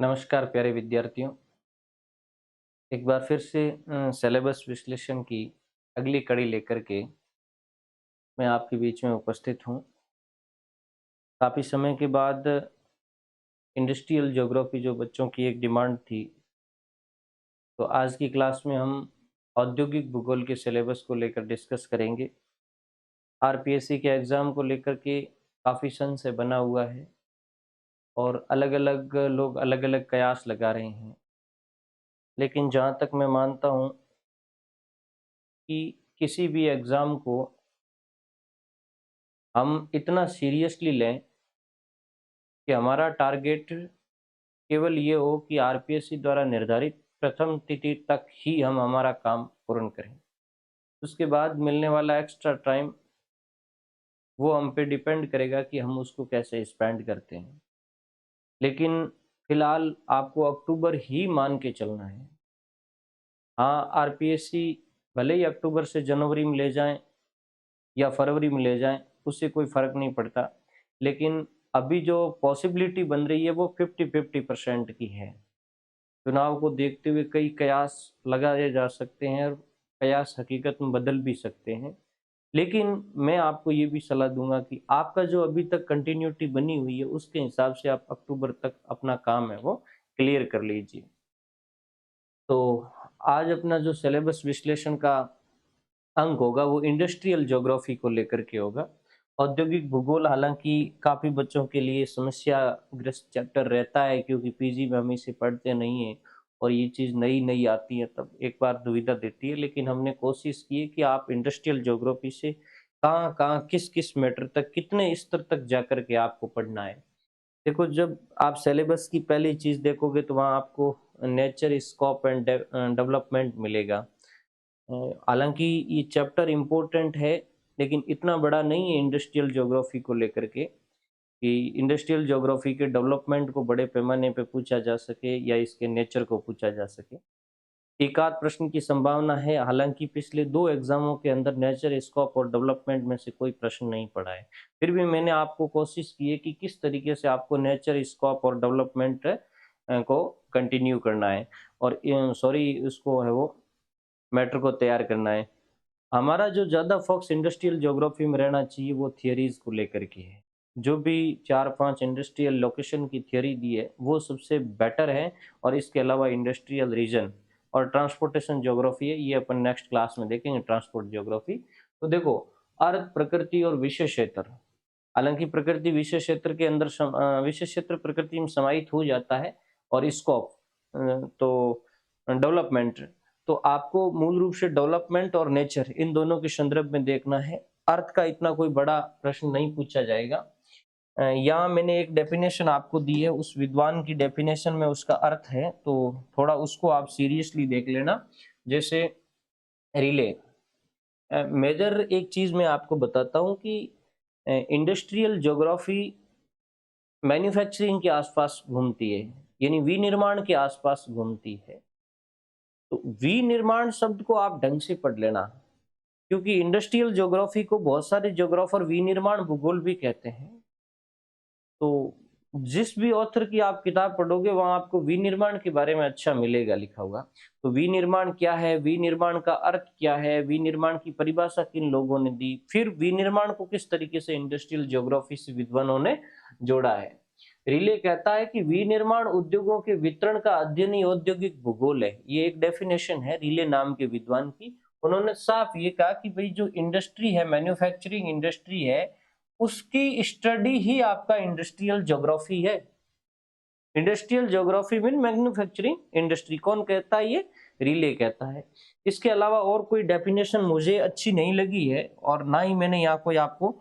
नमस्कार प्यारे विद्यार्थियों। एक बार फिर से सिलेबस विश्लेषण की अगली कड़ी लेकर के मैं आपके बीच में उपस्थित हूँ। काफ़ी समय के बाद इंडस्ट्रियल ज्योग्राफी जो बच्चों की एक डिमांड थी, तो आज की क्लास में हम औद्योगिक भूगोल के सिलेबस को लेकर डिस्कस करेंगे। आरपीएससी के एग्ज़ाम को लेकर के काफ़ी सन से बना हुआ है और अलग-अलग लोग अलग-अलग कयास लगा रहे हैं। लेकिन जहाँ तक मैं मानता हूँ कि किसी भी एग्ज़ाम को हम इतना सीरियसली लें कि हमारा टारगेट केवल ये हो कि आरपीएससी द्वारा निर्धारित प्रथम तिथि तक ही हम हमारा काम पूर्ण करें। उसके बाद मिलने वाला एक्स्ट्रा टाइम वो हम पे डिपेंड करेगा कि हम उसको कैसे स्पेंड करते हैं। लेकिन फिलहाल आपको अक्टूबर ही मान के चलना है। हाँ, आरपीएससी भले ही अक्टूबर से जनवरी में ले जाएं या फरवरी में ले जाएं, उससे कोई फ़र्क नहीं पड़ता। लेकिन अभी जो पॉसिबिलिटी बन रही है वो 50-50% की है। चुनाव को देखते हुए कई कयास लगाए जा सकते हैं और कयास हकीकत में बदल भी सकते हैं। लेकिन मैं आपको ये भी सलाह दूँगा कि आपका जो अभी तक कंटिन्यूटी बनी हुई है, उसके हिसाब से आप अक्टूबर तक अपना काम है वो क्लियर कर लीजिए। तो आज अपना जो सिलेबस विश्लेषण का अंक होगा वो इंडस्ट्रियल ज्योग्राफी को लेकर के होगा। औद्योगिक भूगोल हालाँकि काफ़ी बच्चों के लिए समस्याग्रस्त चैप्टर रहता है, क्योंकि पीजी में हम इसे पढ़ते नहीं हैं और ये चीज़ नई-नई आती है तब एक बार दुविधा देती है। लेकिन हमने कोशिश की है कि आप इंडस्ट्रियल ज्योग्राफी से कहाँ-कहाँ, किस-किस मैटर तक, कितने स्तर तक जाकर के आपको पढ़ना है। देखो, जब आप सिलेबस की पहली चीज़ देखोगे तो वहाँ आपको नेचर, स्कोप एंड डेवलपमेंट मिलेगा। हालाँकि ये चैप्टर इम्पोर्टेंट है, लेकिन इतना बड़ा नहीं है इंडस्ट्रियल ज्योग्राफी को लेकर के कि इंडस्ट्रियल ज्योग्राफी के डेवलपमेंट को बड़े पैमाने पे पूछा जा सके या इसके नेचर को पूछा जा सके। एक आध प्रश्न की संभावना है, हालाँकि पिछले 2 एग्ज़ामों के अंदर नेचर, स्कोप और डेवलपमेंट में से कोई प्रश्न नहीं पड़ा है। फिर भी मैंने आपको कोशिश की है कि किस तरीके से आपको नेचर, स्कोप और डेवलपमेंट को कंटिन्यू करना है और उसको है वो मैटर को तैयार करना है। हमारा जो ज़्यादा फ़ोकस इंडस्ट्रियल ज्योग्राफी में रहना चाहिए वो थियरीज़ को लेकर के है। जो भी 4-5 इंडस्ट्रियल लोकेशन की थियरी दी है वो सबसे बेटर है, और इसके अलावा इंडस्ट्रियल रीजन और ट्रांसपोर्टेशन ज्योग्राफी है, ये अपन नेक्स्ट क्लास में देखेंगे ट्रांसपोर्ट ज्योग्राफी। तो देखो, अर्थ, प्रकृति और विषय क्षेत्र, हालाँकि प्रकृति विषय क्षेत्र के अंदर विषय क्षेत्र प्रकृति में समाहित हो जाता है, और स्कोप तो डेवलपमेंट, तो आपको मूल रूप से डेवलपमेंट और नेचर इन दोनों के संदर्भ में देखना है। अर्थ का इतना कोई बड़ा प्रश्न नहीं पूछा जाएगा। यहाँ मैंने एक डेफिनेशन आपको दी है, उस विद्वान की डेफिनेशन में उसका अर्थ है, तो थोड़ा उसको आप सीरियसली देख लेना। जैसे रिले, मेजर एक चीज़ मैं आपको बताता हूँ कि इंडस्ट्रियल ज्योग्राफी मैन्युफैक्चरिंग के आसपास घूमती है, यानी विनिर्माण के आसपास घूमती है। तो विनिर्माण शब्द को आप ढंग से पढ़ लेना, क्योंकि इंडस्ट्रियल ज्योग्राफी को बहुत सारे ज्योग्राफर विनिर्माण भूगोल भी कहते हैं। तो जिस भी ऑथर की आप किताब पढ़ोगे वहां आपको विनिर्माण के बारे में अच्छा मिलेगा लिखा हुआ। तो विनिर्माण क्या है, विनिर्माण का अर्थ क्या है, विनिर्माण की परिभाषा किन लोगों ने दी, फिर विनिर्माण को किस तरीके से इंडस्ट्रियल ज्योग्राफी से विद्वानों ने जोड़ा है। रिले कहता है कि विनिर्माण उद्योगों के वितरण का अध्ययन ही औद्योगिक भूगोल है। ये एक डेफिनेशन है रिले नाम के विद्वान की। उन्होंने साफ ये कहा कि भाई जो इंडस्ट्री है, मैन्युफैक्चरिंग इंडस्ट्री है, उसकी स्टडी ही आपका इंडस्ट्रियल ज्योग्राफी है। Industrial geography mean manufacturing industry. कौन कहता है ये? रिले कहता है। इसके अलावा और कोई डेफिनेशन मुझे अच्छी नहीं लगी है और ना ही मैंने यहाँ कोई आपको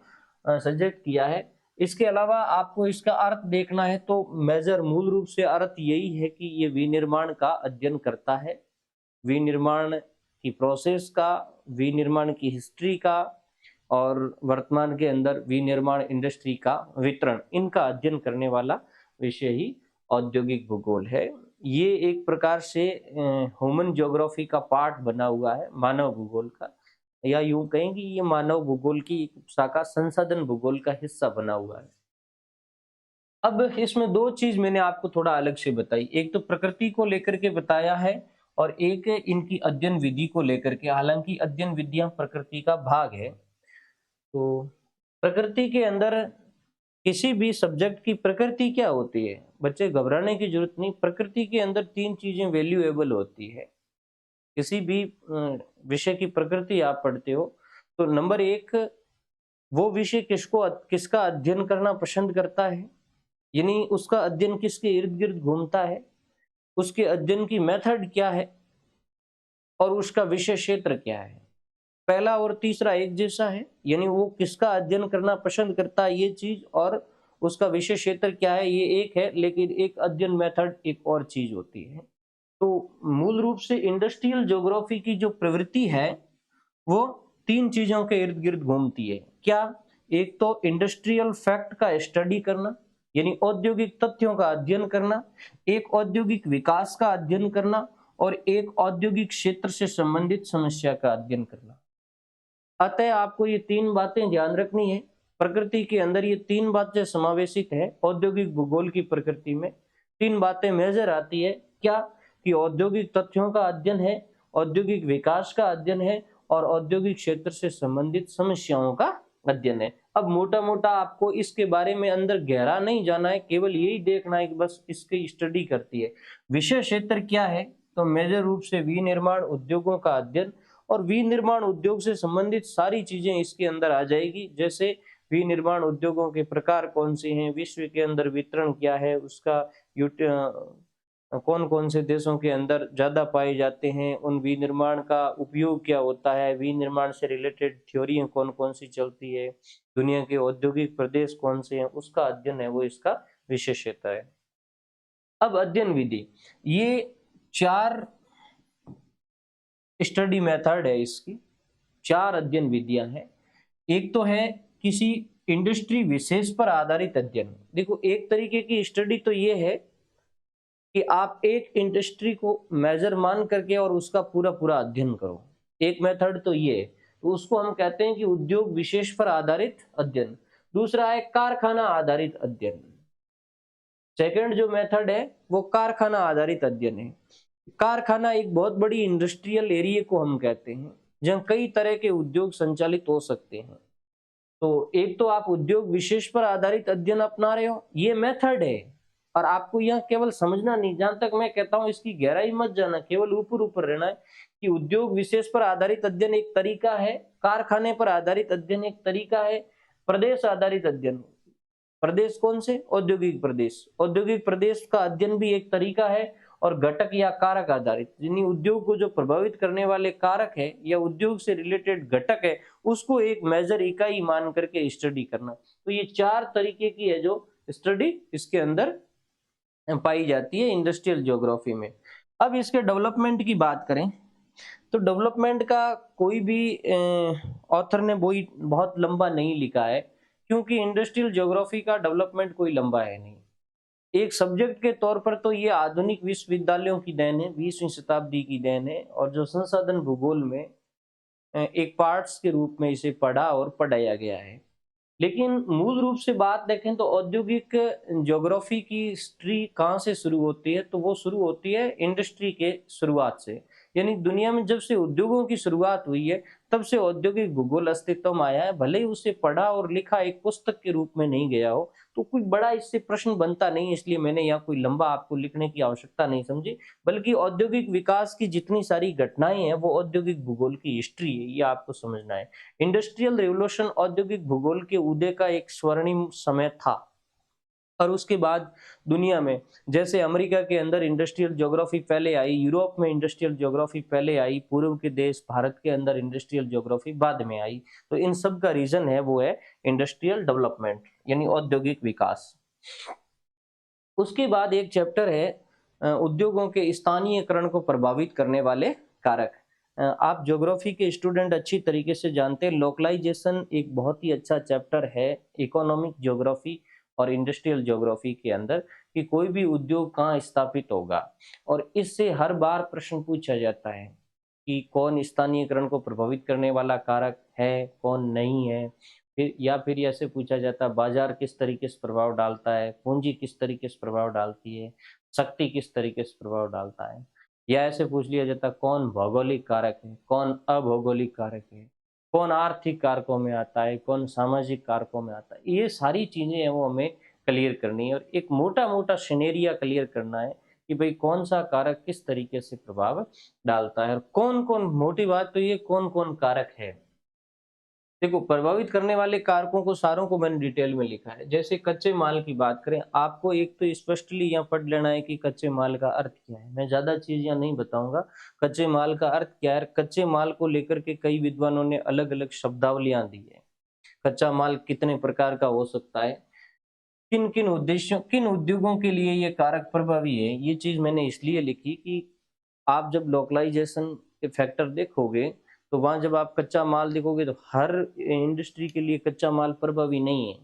सजेस्ट किया है। इसके अलावा आपको इसका अर्थ देखना है तो मेजर मूल रूप से अर्थ यही है कि ये विनिर्माण का अध्ययन करता है, विनिर्माण की प्रोसेस का, विनिर्माण की हिस्ट्री का और वर्तमान के अंदर विनिर्माण इंडस्ट्री का वितरण, इनका अध्ययन करने वाला विषय ही औद्योगिक भूगोल है। ये एक प्रकार से ह्यूमन ज्योग्राफी का पार्ट बना हुआ है, मानव भूगोल का, या यूं कहें कि ये मानव भूगोल की एक शाखा, संसाधन भूगोल का हिस्सा बना हुआ है। अब इसमें दो चीज मैंने आपको थोड़ा अलग से बताई, एक तो प्रकृति को लेकर के बताया है और एक इनकी अध्ययन विधि को लेकर के। हालांकि अध्ययन विधियां प्रकृति का भाग है। तो प्रकृति के अंदर किसी भी सब्जेक्ट की प्रकृति क्या होती है, बच्चे घबराने की जरूरत नहीं। प्रकृति के अंदर तीन चीजें वैल्यूएबल होती है। किसी भी विषय की प्रकृति आप पढ़ते हो तो नंबर एक, वो विषय किसका अध्ययन करना पसंद करता है, यानी उसका अध्ययन किसके इर्द गिर्द घूमता है, उसके अध्ययन की मेथड क्या है और उसका विषय क्षेत्र क्या है। पहला और तीसरा एक जैसा है, यानी वो किसका अध्ययन करना पसंद करता है ये चीज, और उसका विषय क्षेत्र क्या है ये एक है, लेकिन एक अध्ययन मेथड एक और चीज होती है। तो मूल रूप से इंडस्ट्रियल ज्योग्राफी की जो प्रवृत्ति है वो तीन चीजों के इर्द गिर्द घूमती है। क्या? एक तो इंडस्ट्रियल फैक्ट का स्टडी करना, यानी औद्योगिक तथ्यों का अध्ययन करना, एक औद्योगिक विकास का अध्ययन करना और एक औद्योगिक क्षेत्र से संबंधित समस्या का अध्ययन करना। अतः आपको ये तीन बातें ध्यान रखनी है। प्रकृति के अंदर ये तीन बातें समावेशित है। औद्योगिक भूगोल की प्रकृति में तीन बातें मेजर आती है। क्या? कि औद्योगिक तथ्यों का अध्ययन है, औद्योगिक विकास का अध्ययन है और औद्योगिक क्षेत्र से संबंधित समस्याओं का अध्ययन है। अब मोटा मोटा आपको इसके बारे में अंदर गहरा नहीं जाना है, केवल यही देखना है कि बस इसकी स्टडी करती है। विषय क्षेत्र क्या है? तो मेजर रूप से विनिर्माण उद्योगों का अध्ययन और विनिर्माण उद्योग से संबंधित सारी चीजें इसके अंदर आ जाएगी। जैसे विनिर्माण उद्योगों के प्रकार कौन से हैं, विश्व के अंदर वितरण क्या है, उसका कौन कौन से देशों के अंदर ज्यादा पाए जाते हैं, उन विनिर्माण का उपयोग क्या होता है, विनिर्माण से रिलेटेड थ्योरियां कौन कौन सी चलती है, दुनिया के औद्योगिक प्रदेश कौन से हैं, उसका अध्ययन है वो इसका विशेष क्षेत्र है। अब अध्ययन विधि, ये चार स्टडी मेथड है, इसकी चार अध्ययन विधियां हैं। एक तो है किसी इंडस्ट्री विशेष पर आधारित अध्ययन। देखो, एक तरीके की स्टडी तो ये है कि आप एक इंडस्ट्री को मेजर मान करके और उसका पूरा पूरा अध्ययन करो। एक मेथड तो ये है, तो उसको हम कहते हैं कि उद्योग विशेष पर आधारित अध्ययन। दूसरा है कारखाना आधारित अध्ययन। सेकंड जो मेथड है वो कारखाना आधारित अध्ययन है। कारखाना एक बहुत बड़ी इंडस्ट्रियल एरिया को हम कहते हैं जहाँ कई तरह के उद्योग संचालित हो सकते हैं। तो एक तो आप उद्योग विशेष पर आधारित अध्ययन अपना रहे हो, ये मेथड है, और आपको यह केवल समझना नहीं, जहां तक मैं कहता हूं इसकी गहराई मत जाना, केवल ऊपर ऊपर रहना है कि उद्योग विशेष पर आधारित अध्ययन एक तरीका है, कारखाने पर आधारित अध्ययन एक तरीका है, प्रदेश आधारित अध्ययन, प्रदेश कौन से? औद्योगिक प्रदेश, औद्योगिक प्रदेश का अध्ययन भी एक तरीका है, और घटक या कारक आधारित, यानी उद्योग को जो प्रभावित करने वाले कारक है या उद्योग से रिलेटेड घटक है उसको एक मेजर इकाई मान करके स्टडी करना। तो ये चार तरीके की है जो स्टडी इसके अंदर पाई जाती है इंडस्ट्रियल ज्योग्राफी में। अब इसके डेवलपमेंट की बात करें तो डेवलपमेंट का कोई भी ऑथर ने बहुत लंबा नहीं लिखा है, क्योंकि इंडस्ट्रियल ज्योग्राफी का डेवलपमेंट कोई लंबा है नहीं। एक सब्जेक्ट के तौर पर तो ये आधुनिक विश्वविद्यालयों की देन है, 20वीं शताब्दी की देन है, और जो संसाधन भूगोल में एक पार्ट्स के रूप में इसे पढ़ा और पढ़ाया गया है। लेकिन मूल रूप से बात देखें तो औद्योगिक ज्योग्राफी की हिस्ट्री कहाँ से शुरू होती है, तो वो शुरू होती है इंडस्ट्री के शुरुआत से। यानी दुनिया में जब से उद्योगों की शुरुआत हुई है तब से औद्योगिक भूगोल अस्तित्व में आया है। भले ही उसे पढ़ा और लिखा एक पुस्तक के रूप में नहीं गया हो, तो कोई बड़ा इससे प्रश्न बनता नहीं, इसलिए मैंने यहाँ कोई लंबा आपको लिखने की आवश्यकता नहीं समझी। बल्कि औद्योगिक विकास की जितनी सारी घटनाएं हैं वो औद्योगिक भूगोल की हिस्ट्री है, ये आपको समझना है। इंडस्ट्रियल रिवोल्यूशन औद्योगिक भूगोल के उदय का एक स्वर्णिम समय था, और उसके बाद दुनिया में जैसे अमेरिका के अंदर इंडस्ट्रियल ज्योग्राफी पहले आई, यूरोप में इंडस्ट्रियल ज्योग्राफी पहले आई, पूर्व के देश भारत के अंदर इंडस्ट्रियल ज्योग्राफी बाद में आई। तो इन सब का रीजन है वो है इंडस्ट्रियल डेवलपमेंट, यानी औद्योगिक विकास। उसके बाद एक चैप्टर है उद्योगों के स्थानीयकरण को प्रभावित करने वाले कारक। आप ज्योग्राफी के स्टूडेंट अच्छी तरीके से जानते हैं, लोकलाइजेशन एक बहुत ही अच्छा चैप्टर है इकोनॉमिक ज्योग्राफी और इंडस्ट्रियल ज्योग्राफी के अंदर, कि कोई भी उद्योग कहाँ स्थापित होगा। और इससे हर बार प्रश्न पूछा जाता है कि कौन स्थानीयकरण को प्रभावित करने वाला कारक है, कौन नहीं है, फिर ऐसे पूछा जाता है बाजार किस तरीके से प्रभाव डालता है, पूंजी किस तरीके से प्रभाव डालती है, शक्ति किस तरीके से प्रभाव डालता है। या ऐसे पूछ लिया जाता है कौन भौगोलिक कारक है, कौन अभौगोलिक कारक है, कौन आर्थिक कारकों में आता है, कौन सामाजिक कारकों में आता है। ये सारी चीजें हैं वो हमें क्लियर करनी है और एक मोटा मोटा सिनेरिया क्लियर करना है कि भाई कौन सा कारक किस तरीके से प्रभाव डालता है और कौन कौन, मोटी बात तो ये कौन कौन कारक है। देखो, प्रभावित करने वाले कारकों को सारों को मैंने डिटेल में लिखा है। जैसे कच्चे माल की बात करें, आपको एक तो स्पष्टली यहाँ पढ़ लेना है कि कच्चे माल का अर्थ क्या है। मैं ज्यादा चीज यहाँ नहीं बताऊंगा। कच्चे माल का अर्थ क्या है, कच्चे माल को लेकर के कई विद्वानों ने अलग अलग शब्दावलियां दी है। कच्चा माल कितने प्रकार का हो सकता है, किन किन उद्देश्यों, किन उद्योगों के लिए ये कारक प्रभावी है, ये चीज मैंने इसलिए लिखी कि आप जब लोकलाइजेशन के फैक्टर देखोगे तो वहां जब आप कच्चा माल देखोगे तो हर इंडस्ट्री के लिए कच्चा माल प्रभावी नहीं है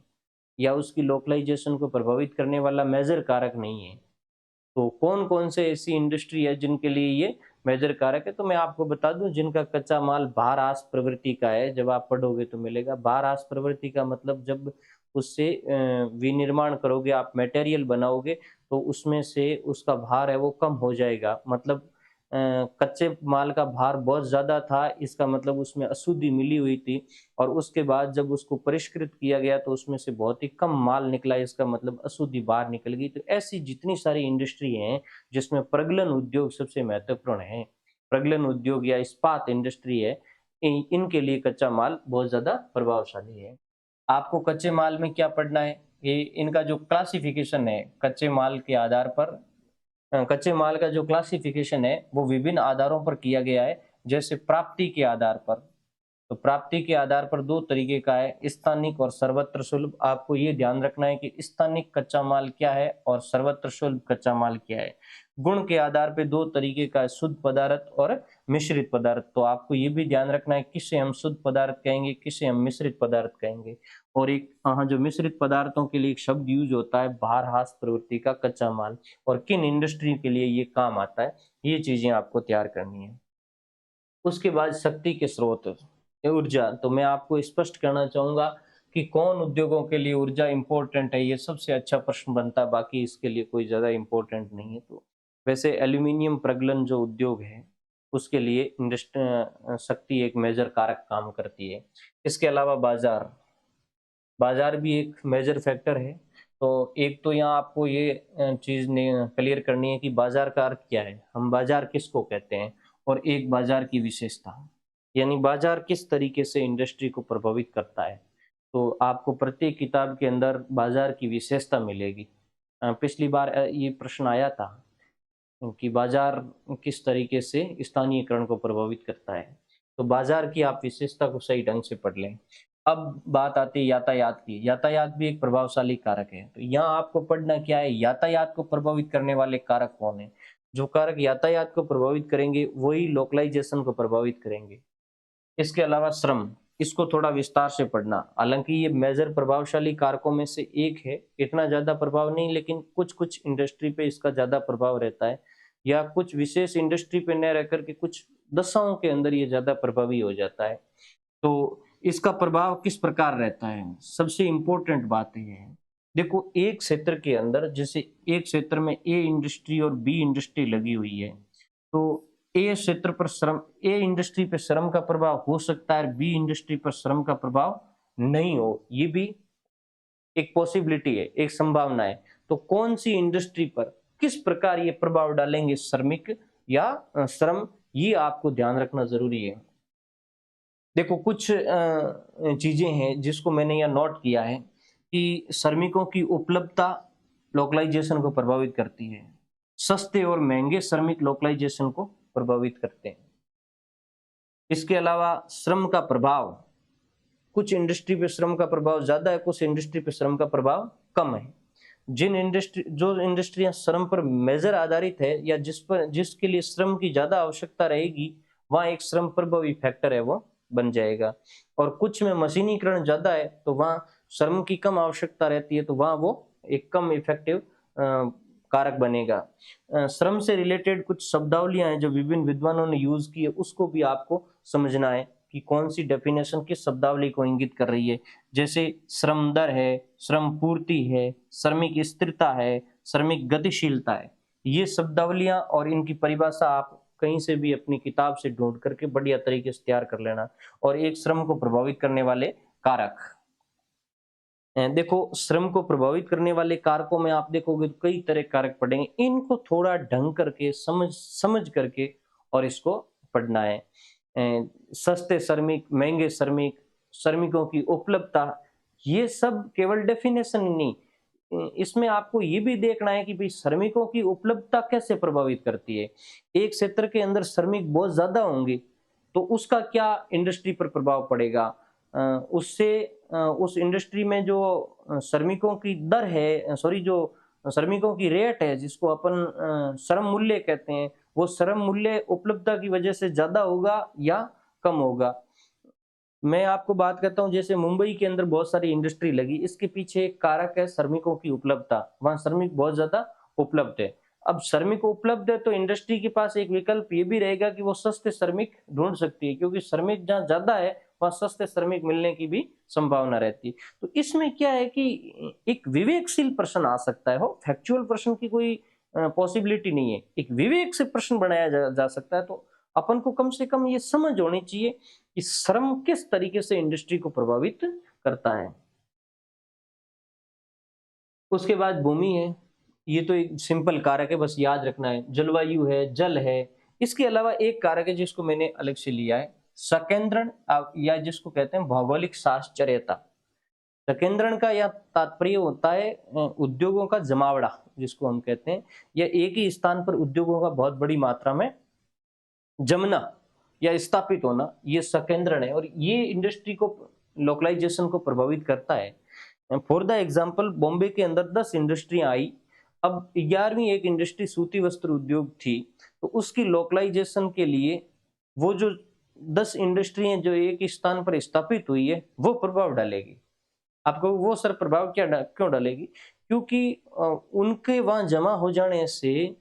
या उसकी लोकलाइजेशन को प्रभावित करने वाला मेजर कारक नहीं है। तो कौन कौन से ऐसी इंडस्ट्री है जिनके लिए ये मेजर कारक है, तो मैं आपको बता दूं जिनका कच्चा माल भारहास प्रवृत्ति का है। जब आप पढ़ोगे तो मिलेगा भारहास प्रवृत्ति का मतलब जब उससे विनिर्माण करोगे, आप मटेरियल बनाओगे तो उसमें से उसका भार है वो कम हो जाएगा। मतलब कच्चे माल का भार बहुत ज्यादा था, इसका मतलब उसमें अशुद्धि मिली हुई थी और उसके बाद जब उसको परिष्कृत किया गया तो उसमें से बहुत ही कम माल निकला, इसका मतलब अशुद्धि बाहर निकल गई। तो ऐसी जितनी सारी इंडस्ट्री हैं जिसमें प्रगलन उद्योग सबसे महत्वपूर्ण है, प्रगलन उद्योग या इस्पात इंडस्ट्री है, इनके लिए कच्चा माल बहुत ज्यादा प्रभावशाली है। आपको कच्चे माल में क्या पढ़ना है, ये इनका जो क्लासिफिकेशन है कच्चे माल के आधार पर, कच्चे माल का जो क्लासिफिकेशन है वो विभिन्न आधारों पर किया गया है। जैसे प्राप्ति के आधार पर, तो प्राप्ति के आधार पर दो तरीके का है, स्थानिक और सर्वत्र सुलभ। आपको ये ध्यान रखना है कि स्थानिक कच्चा माल क्या है और सर्वत्र सुलभ कच्चा माल क्या है। गुण के आधार पर दो तरीके का है, शुद्ध पदार्थ और मिश्रित पदार्थ। तो आपको ये भी ध्यान रखना है किसे हम शुद्ध पदार्थ कहेंगे, किसे हम मिश्रित पदार्थ कहेंगे। और एक जो मिश्रित पदार्थों के लिए एक शब्द यूज होता है भारहास प्रवृत्ति का कच्चा माल, और किन इंडस्ट्री के लिए ये काम आता है, ये चीजें आपको तैयार करनी है। उसके बाद शक्ति के स्रोत, ऊर्जा। तो मैं आपको स्पष्ट करना चाहूंगा कि कौन उद्योगों के लिए ऊर्जा इंपॉर्टेंट है, ये सबसे अच्छा प्रश्न बनता है, बाकी इसके लिए कोई ज्यादा इंपॉर्टेंट नहीं है। तो वैसे एल्यूमिनियम प्रगलन जो उद्योग है उसके लिए शक्ति एक मेजर कारक काम करती है। इसके अलावा बाजार, बाजार भी एक मेजर फैक्टर है। तो एक तो यहाँ आपको ये चीज क्लियर करनी है कि बाजार का अर्थ क्या है, हम बाजार किसको कहते हैं, और एक बाजार की विशेषता, यानी बाजार किस तरीके से इंडस्ट्री को प्रभावित करता है। तो आपको प्रत्येक किताब के अंदर बाजार की विशेषता मिलेगी। पिछली बार ये प्रश्न आया था कि बाजार किस तरीके से स्थानीयकरण को प्रभावित करता है। तो बाजार की आप विशेषता को सही ढंग से पढ़ लें। अब बात आती है यातायात की। यातायात भी एक प्रभावशाली कारक है। तो यहाँ आपको पढ़ना क्या है, यातायात को प्रभावित करने वाले कारक कौन है। जो कारक यातायात को प्रभावित करेंगे वही लोकलाइजेशन को प्रभावित करेंगे। इसके अलावा श्रम, इसको थोड़ा विस्तार से पढ़ना। हालांकि ये मेजर प्रभावशाली कारकों में से एक है, इतना ज्यादा प्रभाव नहीं, लेकिन कुछ कुछ इंडस्ट्री पे इसका ज्यादा प्रभाव रहता है, या कुछ विशेष इंडस्ट्री पे न रहकर के कुछ दशाओं के अंदर ये ज्यादा प्रभावी हो जाता है। तो इसका प्रभाव किस प्रकार रहता है, सबसे इंपॉर्टेंट बात यह है। देखो, एक क्षेत्र के अंदर, जैसे एक क्षेत्र में ए इंडस्ट्री और बी इंडस्ट्री लगी हुई है, तो ए क्षेत्र पर श्रम, ए इंडस्ट्री पर श्रम का प्रभाव हो सकता है, बी इंडस्ट्री पर श्रम का प्रभाव नहीं हो, ये भी एक पॉसिबिलिटी है, एक संभावना है। तो कौन सी इंडस्ट्री पर किस प्रकार ये प्रभाव डालेंगे, श्रमिक या श्रम, ये आपको ध्यान रखना जरूरी है। देखो, कुछ चीजें हैं जिसको मैंने यहाँ नोट किया है कि श्रमिकों की उपलब्धता लोकलाइजेशन को प्रभावित करती है। सस्ते और महंगे श्रमिक लोकलाइजेशन को प्रभावित करते हैं। इसके अलावा श्रम का प्रभाव, कुछ इंडस्ट्री पे श्रम का प्रभाव ज्यादा है, कुछ इंडस्ट्री पे श्रम का प्रभाव कम है। जो इंडस्ट्रियां श्रम पर मेजर आधारित है या जिसके लिए श्रम की ज्यादा आवश्यकता रहेगी, वहां एक श्रम प्रभावी फैक्टर है वो बन जाएगा। और कुछ में मशीनीकरण ज्यादा है तो वहां श्रम की कम आवश्यकता रहती है, तो वहां वो एक कम इफेक्टिव कारक बनेगा। श्रम से रिलेटेड कुछ शब्दावलियां हैं जो विभिन्न विद्वानों ने यूज की है, उसको भी आपको समझना है। कि कौन सी डेफिनेशन किस शब्दावली को इंगित कर रही है। जैसे श्रम दर है, श्रम पूर्ति है, श्रमिक स्थिरता है, श्रमिक गतिशीलता है। ये शब्दावलियां और इनकी परिभाषा आप कहीं से भी अपनी किताब से ढूंढ करके बढ़िया तरीके से तैयार कर लेना। और एक श्रम को प्रभावित करने वाले कारक, देखो श्रम को प्रभावित करने वाले कारकों में आप देखोगे तो कई तरह कारक पड़ेंगे। इनको थोड़ा ढंग करके समझ करके और इसको पढ़ना है। सस्ते श्रमिक, महंगे श्रमिक, श्रमिकों की उपलब्धता, ये सब केवल डेफिनेशन नहीं, इसमें आपको ये भी देखना है कि भाई श्रमिकों की उपलब्धता कैसे प्रभावित करती है। एक क्षेत्र के अंदर श्रमिक बहुत ज्यादा होंगे तो उसका क्या इंडस्ट्री पर प्रभाव पड़ेगा, उससे उस इंडस्ट्री में जो श्रमिकों की दर है, जो श्रमिकों की रेट है, जिसको अपन श्रम मूल्य कहते हैं, वो श्रम मूल्य उपलब्धता की वजह से ज्यादा होगा या कम होगा। मैं आपको बात करता हूं, जैसे मुंबई के अंदर बहुत सारी इंडस्ट्री लगी, इसके पीछे एक कारक है श्रमिकों की उपलब्धता। वहां श्रमिक बहुत ज्यादा उपलब्ध है। अब श्रमिक उपलब्ध है तो इंडस्ट्री के पास एक विकल्प ये भी रहेगा कि वो सस्ते श्रमिक ढूंढ सकती है, क्योंकि श्रमिक जहाँ ज्यादा है वहां सस्ते श्रमिक मिलने की भी संभावना रहती है। तो इसमें क्या है कि एक विवेकशील प्रश्न आ सकता है, हो फैक्चुअल प्रश्न की कोई पॉसिबिलिटी नहीं है, एक विवेक से प्रश्न बनाया जा सकता है। तो अपन को कम से कम ये समझ होनी चाहिए कि श्रम किस तरीके से इंडस्ट्री को प्रभावित करता है। उसके बाद भूमि है, ये तो एक सिंपल कारक है, बस याद रखना है। जलवायु है, जल है। इसके अलावा एक कारक है जिसको मैंने अलग से लिया है, सकेंद्रण, या जिसको कहते हैं भौगोलिक साहचर्यता। सकेंद्रण का यह तात्पर्य होता है उद्योगों का जमावड़ा, जिसको हम कहते हैं, यह एक ही स्थान पर उद्योगों का बहुत बड़ी मात्रा में जमना या स्थापित होना, ये सकेंद्रण है। और ये इंडस्ट्री को, लोकलाइजेशन को प्रभावित करता है। फॉर द एग्जाम्पल, बॉम्बे के अंदर 10 इंडस्ट्रियां आई। अब 11वीं एक इंडस्ट्री सूती वस्त्र उद्योग थी, तो उसकी लोकलाइजेशन के लिए वो जो 10 इंडस्ट्रियां जो एक स्थान पर स्थापित हुई है वो प्रभाव डालेगी। आपको वो सर प्रभाव क्यों डालेगी? क्योंकि उनके वहां जमा हो जाने से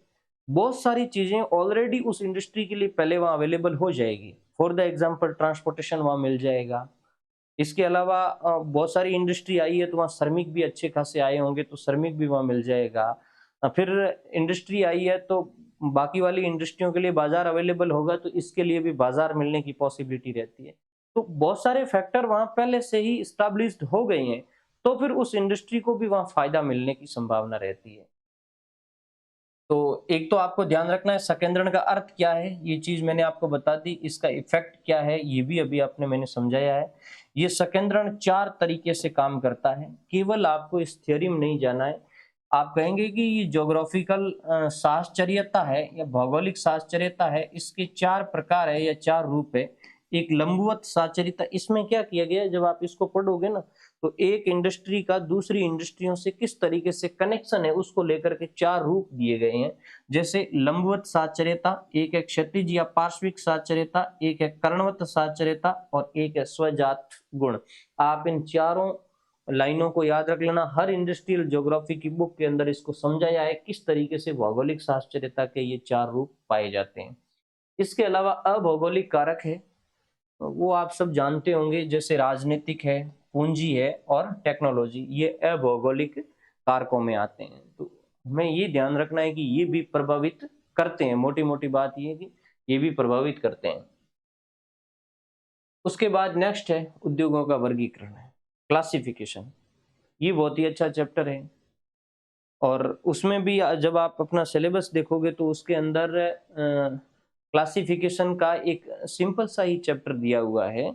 बहुत सारी चीजें ऑलरेडी उस इंडस्ट्री के लिए पहले वहां अवेलेबल हो जाएगी। फॉर द एग्जाम्पल, ट्रांसपोर्टेशन वहां मिल जाएगा। इसके अलावा बहुत सारी इंडस्ट्री आई है तो वहाँ श्रमिक भी अच्छे खासे आए होंगे, तो श्रमिक भी वहाँ मिल जाएगा। फिर इंडस्ट्री आई है तो बाकी वाली इंडस्ट्रियों के लिए बाजार अवेलेबल होगा, तो इसके लिए भी बाजार मिलने की पॉसिबिलिटी रहती है। तो बहुत सारे फैक्टर वहां पहले से ही स्टैब्लिश्ड हो गए हैं, तो फिर उस इंडस्ट्री को भी वहां फायदा मिलने की संभावना रहती है। तो एक तो आपको ध्यान रखना है सकेंद्रण का अर्थ क्या है, ये चीज मैंने आपको बता दी। इसका इफेक्ट क्या है ये भी अभी आपने मैंने समझाया है। ये सकेंद्रण 4 तरीके से काम करता है, केवल आपको इस थ्योरी में नहीं जाना है। आप कहेंगे कि ये ज्योग्राफिकल साहचर्यता है या भौगोलिक साहचर्यता है, इसके 4 प्रकार है या 4 रूप है। एक लंबवत साहचर्यता, इसमें क्या किया गया है, जब आप इसको पढ़ोगे ना, तो एक इंडस्ट्री का दूसरी इंडस्ट्रियों से किस तरीके से कनेक्शन है उसको लेकर के 4 रूप दिए गए हैं। जैसे लंबवत साहचर्यता, एक है क्षैतिज या पार्श्विक साहचर्यता, एक है कर्णवत साहचर्यता और एक है स्वजात गुण। आप इन चारों लाइनों को याद रख लेना। हर इंडस्ट्रियल ज्योग्राफी की बुक के अंदर इसको समझाया है किस तरीके से भौगोलिक साहचर्यता के ये 4 रूप पाए जाते हैं। इसके अलावा अभौगोलिक कारक है, वो आप सब जानते होंगे, जैसे राजनीतिक है, पूंजी है और टेक्नोलॉजी, ये अभौगोलिक कारकों में आते हैं। तो हमें ये ध्यान रखना है कि ये भी प्रभावित करते हैं। मोटी मोटी बात ये है कि ये भी प्रभावित करते हैं। उसके बाद नेक्स्ट है उद्योगों का वर्गीकरण है, क्लासिफिकेशन। ये बहुत ही अच्छा चैप्टर है और उसमें भी जब आप अपना सिलेबस देखोगे तो उसके अंदर क्लासिफिकेशन का एक सिंपल सा ही चैप्टर दिया हुआ है,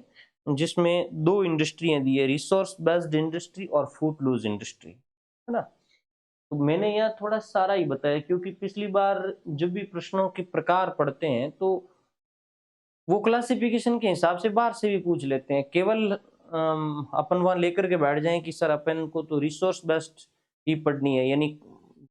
जिसमें 2 इंडस्ट्रियां दी है, रिसोर्स बेस्ड इंडस्ट्री और फूड इंडस्ट्री, है ना। तो मैंने यहाँ थोड़ा सारा ही बताया, क्योंकि पिछली बार जब भी प्रश्नों के प्रकार पढ़ते हैं तो वो क्लासिफिकेशन के हिसाब से बाहर से भी पूछ लेते हैं। केवल अपन वहां लेकर के बैठ जाएं कि सर अपन को तो रिसोर्स बेस्ड ही पढ़नी है, यानी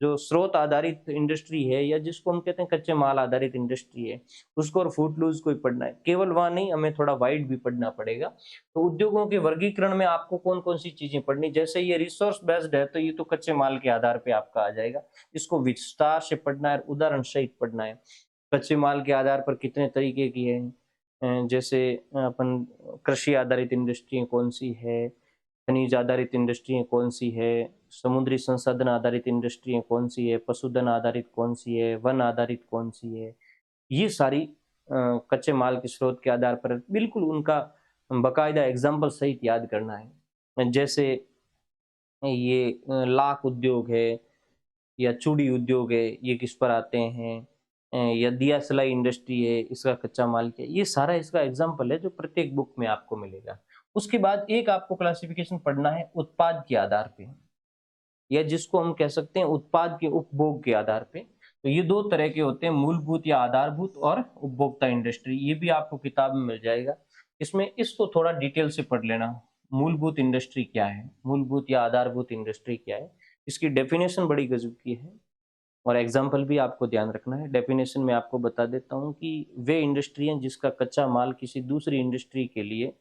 जो स्रोत आधारित इंडस्ट्री है या जिसको हम कहते हैं कच्चे माल आधारित इंडस्ट्री है उसको और फूड लूज को ही पढ़ना है। केवल वहां नहीं, हमें थोड़ा वाइड भी पढ़ना पड़ेगा। तो उद्योगों के वर्गीकरण में आपको कौन कौन सी चीजें पढ़नी, जैसे ये रिसोर्स बेस्ड है तो ये तो कच्चे माल के आधार पे आपका आ जाएगा, इसको विस्तार से पढ़ना है, उदाहरण सहित पढ़ना है। कच्चे माल के आधार पर कितने तरीके की है, जैसे अपन कृषि आधारित इंडस्ट्री कौन सी है, खनिज आधारित इंडस्ट्री कौन सी है, समुद्री संसाधन आधारित इंडस्ट्री कौन सी है, पशुधन आधारित कौन सी है, वन आधारित कौन सी है, ये सारी कच्चे माल के स्रोत के आधार पर बिल्कुल उनका बाकायदा एग्जाम्पल सहित याद करना है। जैसे ये लाख उद्योग है या चूड़ी उद्योग है, ये किस पर आते हैं, या दिया सिलाई इंडस्ट्री है, इसका कच्चा माल क्या है, ये सारा इसका एग्जाम्पल है जो प्रत्येक बुक में आपको मिलेगा। उसके बाद एक आपको क्लासिफिकेशन पढ़ना है उत्पाद के आधार पे, या जिसको हम कह सकते हैं उत्पाद के उपभोग के आधार पे। तो ये दो तरह के होते हैं, मूलभूत या आधारभूत और उपभोक्ता इंडस्ट्री। ये भी आपको किताब में मिल जाएगा। इसमें इसको थोड़ा डिटेल से पढ़ लेना। मूलभूत इंडस्ट्री क्या है, मूलभूत या आधारभूत इंडस्ट्री क्या है, इसकी डेफिनेशन बड़ी गजब की है और एग्जाम्पल भी आपको ध्यान रखना है। डेफिनेशन में आपको बता देता हूँ कि वे इंडस्ट्री हैं जिसका कच्चा माल किसी दूसरी इंडस्ट्री के लिए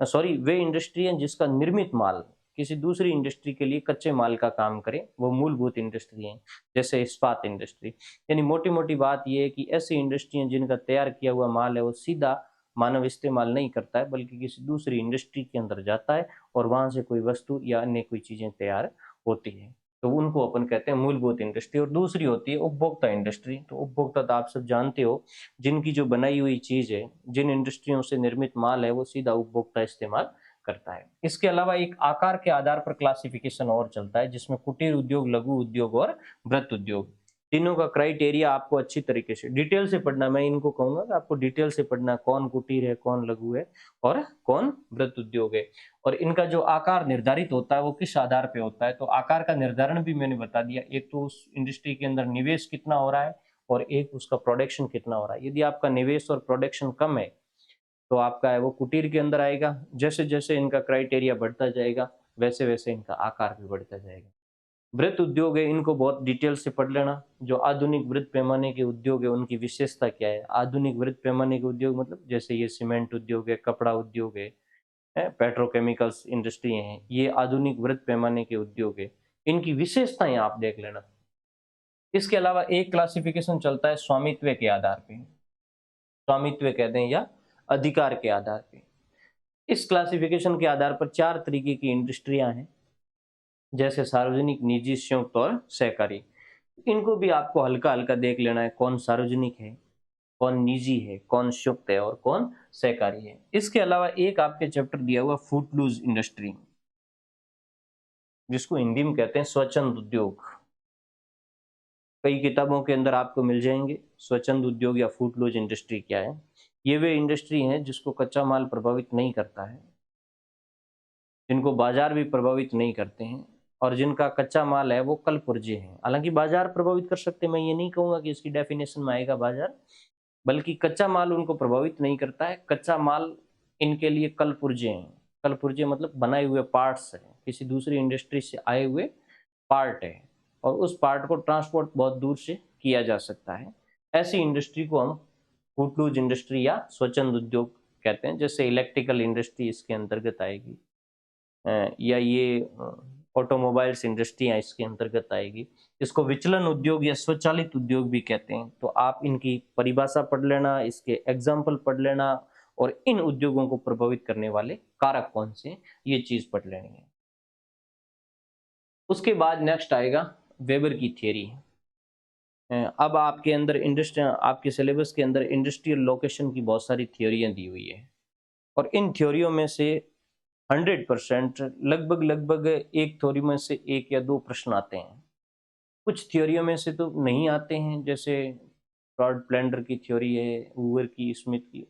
वे इंडस्ट्री हैं जिसका निर्मित माल किसी दूसरी इंडस्ट्री के लिए कच्चे माल का काम करे, वो मूलभूत इंडस्ट्री हैं। जैसे इस्पात इंडस्ट्री, यानी मोटी मोटी बात यह है कि ऐसी इंडस्ट्री हैं जिनका तैयार किया हुआ माल है वो सीधा मानव इस्तेमाल नहीं करता है, बल्कि किसी दूसरी इंडस्ट्री के अंदर जाता है और वहां से कोई वस्तु या अन्य कोई चीजें तैयार होती है। तो उनको अपन कहते हैं मूलभूत इंडस्ट्री। और दूसरी होती है उपभोक्ता इंडस्ट्री। तो उपभोक्ता तो आप सब जानते हो, जिनकी जो बनाई हुई चीज है, जिन इंडस्ट्रियों से निर्मित माल है, वो सीधा उपभोक्ता इस्तेमाल करता है। इसके अलावा एक आकार के आधार पर क्लासिफिकेशन और चलता है, जिसमें कुटीर उद्योग, लघु उद्योग और वृत्त उद्योग। तीनों का क्राइटेरिया आपको अच्छी तरीके से डिटेल से पढ़ना। मैं इनको कहूंगा कि आपको डिटेल से पढ़ना, कौन कुटीर है, कौन लघु है और कौन वृत्त उद्योग है। और इनका जो आकार निर्धारित होता है वो किस आधार पे होता है, तो आकार का निर्धारण भी मैंने बता दिया। एक तो उस इंडस्ट्री के अंदर निवेश कितना हो रहा है और एक उसका प्रोडक्शन कितना हो रहा है। यदि आपका निवेश और प्रोडक्शन कम है तो आपका है वो कुटीर के अंदर आएगा। जैसे जैसे इनका क्राइटेरिया बढ़ता जाएगा वैसे वैसे इनका आकार भी बढ़ता जाएगा। वृत्त उद्योग है, इनको बहुत डिटेल से पढ़ लेना। जो आधुनिक वृत्त पैमाने के उद्योग है उनकी विशेषता क्या है। आधुनिक वृत्त पैमाने के उद्योग मतलब जैसे ये सीमेंट उद्योग है, कपड़ा उद्योग है, पेट्रोकेमिकल्स इंडस्ट्री हैं, ये आधुनिक वृत्त पैमाने के उद्योग है। इनकी विशेषताएं आप देख लेना। इसके अलावा एक क्लासिफिकेशन चलता है स्वामित्व के आधार पे, स्वामित्व कहते हैं या अधिकार के आधार पे। इस क्लासिफिकेशन के आधार पर चार तरीके की इंडस्ट्रियां हैं, जैसे सार्वजनिक, निजी, संयुक्त और सहकारी। इनको भी आपको हल्का हल्का देख लेना है, कौन सार्वजनिक है, कौन निजी है, कौन संयुक्त है और कौन सहकारी है। इसके अलावा एक आपके चैप्टर दिया हुआ फूडलूज इंडस्ट्री, जिसको हिंदी में कहते हैं स्वच्छंद उद्योग। कई किताबों के अंदर आपको मिल जाएंगे। स्वच्छंद उद्योग या फूडलूज इंडस्ट्री क्या है। ये वे इंडस्ट्री हैं जिसको कच्चा माल प्रभावित नहीं करता है, जिनको बाजार भी प्रभावित नहीं करते हैं और जिनका कच्चा माल है वो कल पुर्जे हैं। हालांकि बाजार प्रभावित कर सकते हैं, मैं ये नहीं कहूंगा कि इसकी डेफिनेशन में आएगा बाजार, बल्कि कच्चा माल उनको प्रभावित नहीं करता है। कच्चा माल इनके लिए कल पुर्जे हैं। कल पुर्जे मतलब बनाए हुए पार्ट्स हैं, किसी दूसरी इंडस्ट्री से आए हुए पार्ट है और उस पार्ट को ट्रांसपोर्ट बहुत दूर से किया जा सकता है। ऐसी इंडस्ट्री को हम फूडलूज इंडस्ट्री या स्वच्छंद उद्योग कहते हैं। जैसे इलेक्ट्रिकल इंडस्ट्री इसके अंतर्गत आएगी, या ये ऑटोमोबाइल्स इंडस्ट्री इसके अंतर्गत आएगी। इसको विचलन उद्योग या स्वचालित उद्योग भी कहते हैं। तो आप इनकी परिभाषा पढ़ लेना, इसके एग्जाम्पल पढ़ लेना और इन उद्योगों को प्रभावित करने वाले कारक कौन से, ये चीज पढ़ लेनी है। उसके बाद नेक्स्ट आएगा वेबर की थियरी। अब आपके अंदर आपके सिलेबस के अंदर इंडस्ट्रियल लोकेशन की बहुत सारी थियोरियां दी हुई है और इन थ्योरियों में से 100% लगभग एक थ्योरी में से एक या दो प्रश्न आते हैं। कुछ थ्योरियों में से तो नहीं आते हैं, जैसे रॉड प्लेंडर की थ्योरी है, हूवर की, स्मिथ की,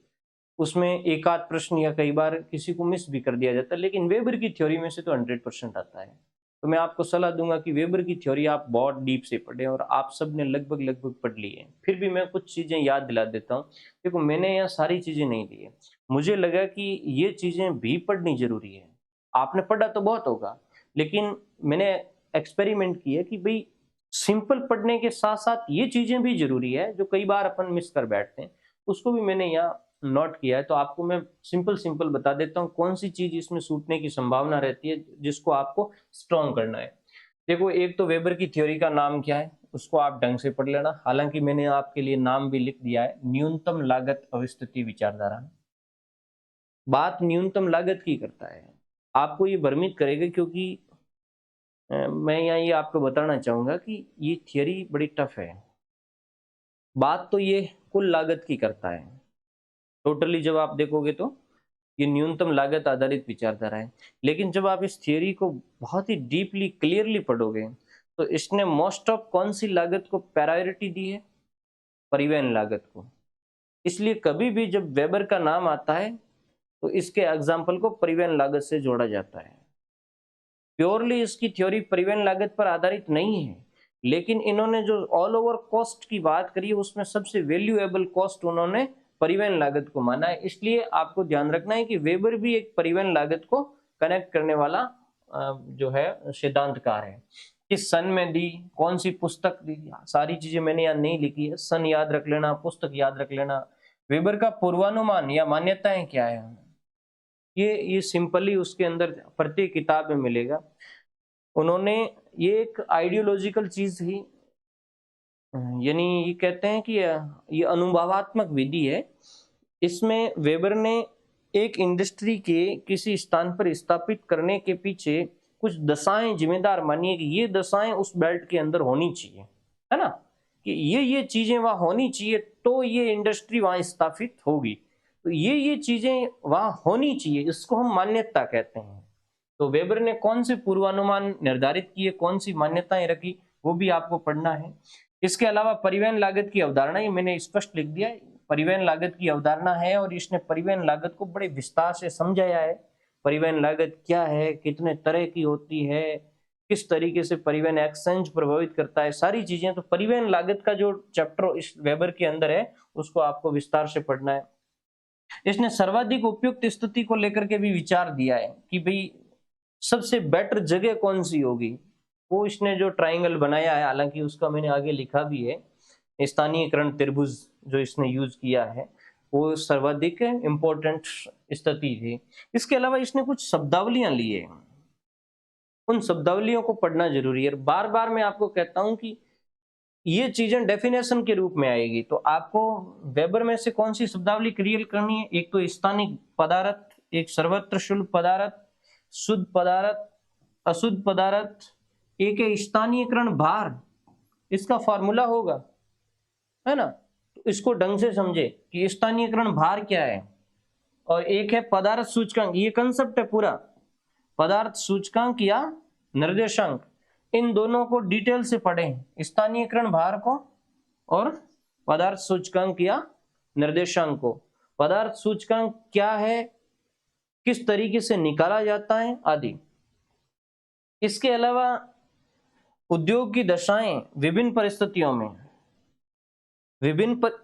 उसमें एक आध प्रश्न या कई बार किसी को मिस भी कर दिया जाता है। लेकिन वेबर की थ्योरी में से तो 100% आता है। तो मैं आपको सलाह दूंगा कि वेबर की थ्योरी आप बहुत डीप से पढ़ें और आप सब ने लगभग पढ़ ली है। फिर भी मैं कुछ चीजें याद दिला देता हूँ। देखो, मैंने यहाँ सारी चीजें नहीं दी है, मुझे लगा कि ये चीजें भी पढ़नी जरूरी है। आपने पढ़ा तो बहुत होगा, लेकिन मैंने एक्सपेरिमेंट किया कि भाई सिंपल पढ़ने के साथ साथ ये चीजें भी जरूरी है जो कई बार अपन मिस कर बैठते हैं, उसको भी मैंने यहाँ नोट किया है। तो आपको मैं सिंपल बता देता हूँ कौन सी चीज इसमें छूटने की संभावना रहती है, जिसको आपको स्ट्रॉन्ग करना है। देखो, एक तो वेबर की थ्योरी का नाम क्या है, उसको आप ढंग से पढ़ लेना। हालांकि मैंने आपके लिए नाम भी लिख दिया है, न्यूनतम लागत अवस्थिति विचारधारा। बात न्यूनतम लागत की करता है। आपको ये भ्रमित करेगा, क्योंकि मैं यहाँ ये आपको बताना चाहूंगा कि ये थियरी बड़ी टफ है। बात तो ये कुल लागत की करता है, टोटली जब आप देखोगे तो ये न्यूनतम लागत आधारित विचारधारा है। लेकिन जब आप इस थियरी को बहुत ही डीपली क्लियरली पढ़ोगे तो इसने मोस्ट ऑफ कौन सी लागत को प्रायोरिटी दी है? परिवहन लागत को। इसलिए कभी भी जब वेबर का नाम आता है तो इसके एग्जाम्पल को परिवहन लागत से जोड़ा जाता है। प्योरली इसकी थ्योरी परिवहन लागत पर आधारित नहीं है, लेकिन इन्होंने जो ऑल ओवर कॉस्ट की बात करी है उसमें सबसे वैल्यूएबल कॉस्ट उन्होंने परिवहन लागत को माना है। इसलिए आपको ध्यान रखना है कि वेबर भी एक परिवहन लागत को कनेक्ट करने वाला जो है सिद्धांतकार है। किस सन में दी, कौन सी पुस्तक दी, सारी चीजें मैंने यहाँ नहीं लिखी है, सन याद रख लेना, पुस्तक याद रख लेना। वेबर का पूर्वानुमान या मान्यताएं क्या है, ये सिंपली उसके अंदर प्रत्येक किताब में मिलेगा। उन्होंने ये एक आइडियोलॉजिकल चीज थी, यानी ये कहते हैं कि ये अनुभवात्मक विधि है। इसमें वेबर ने एक इंडस्ट्री के किसी स्थान पर स्थापित करने के पीछे कुछ दशाएं जिम्मेदार मानी है कि ये दशाएं उस बेल्ट के अंदर होनी चाहिए, है ना, कि ये चीजें वहां होनी चाहिए तो ये इंडस्ट्री वहां स्थापित होगी। तो ये चीजें वहां होनी चाहिए, इसको हम मान्यता कहते हैं। तो वेबर ने कौन से पूर्वानुमान निर्धारित किए, कौन सी मान्यताएं रखी, वो भी आपको पढ़ना है। इसके अलावा परिवहन लागत की अवधारणा, ये मैंने स्पष्ट लिख दिया, परिवहन लागत की अवधारणा है और इसने परिवहन लागत को बड़े विस्तार से समझाया है। परिवहन लागत क्या है, कितने तरह की होती है, किस तरीके से परिवहन एक्सचेंज प्रभावित करता है, सारी चीजें। तो परिवहन लागत का जो चैप्टर इस वेबर के अंदर है उसको आपको विस्तार से पढ़ना है। इसने सर्वाधिक उपयुक्त स्थिति को लेकर के भी विचार दिया है कि भाई सबसे बेटर जगह कौन सी होगी। वो इसने जो ट्राइंगल बनाया है, हालांकि उसका मैंने आगे लिखा भी है, स्थानीयकरण त्रिभुज जो इसने यूज किया है वो सर्वाधिक इंपॉर्टेंट स्थिति थी। इसके अलावा इसने कुछ शब्दावलियां ली है, उन शब्दावलियों को पढ़ना जरूरी है। बार बार मैं आपको कहता हूं कि ये चीजें डेफिनेशन के रूप में आएगी, तो आपको वेबर में से कौन सी शब्दावली क्रिएट करनी है? एक तो स्थानिक पदार्थ, एक सर्वत्र शुल्क पदार्थ, शुद्ध पदार्थ, अशुद्ध पदार्थ, एक है स्थानीयकरण भार, इसका फॉर्मूला होगा, है ना। तो इसको ढंग से समझे कि स्थानीयकरण भार क्या है। और एक है पदार्थ सूचकांक, ये कंसेप्ट है पूरा, पदार्थ सूचकांक या निर्देशांक। इन दोनों को डिटेल से पढ़ें, स्थानीयकरण भार को और पदार्थ सूचकांक या निर्देशांक को। पदार्थ सूचकांक क्या है, किस तरीके से निकाला जाता है, आदि। इसके अलावा उद्योग की दशाएं विभिन्न परिस्थितियों में,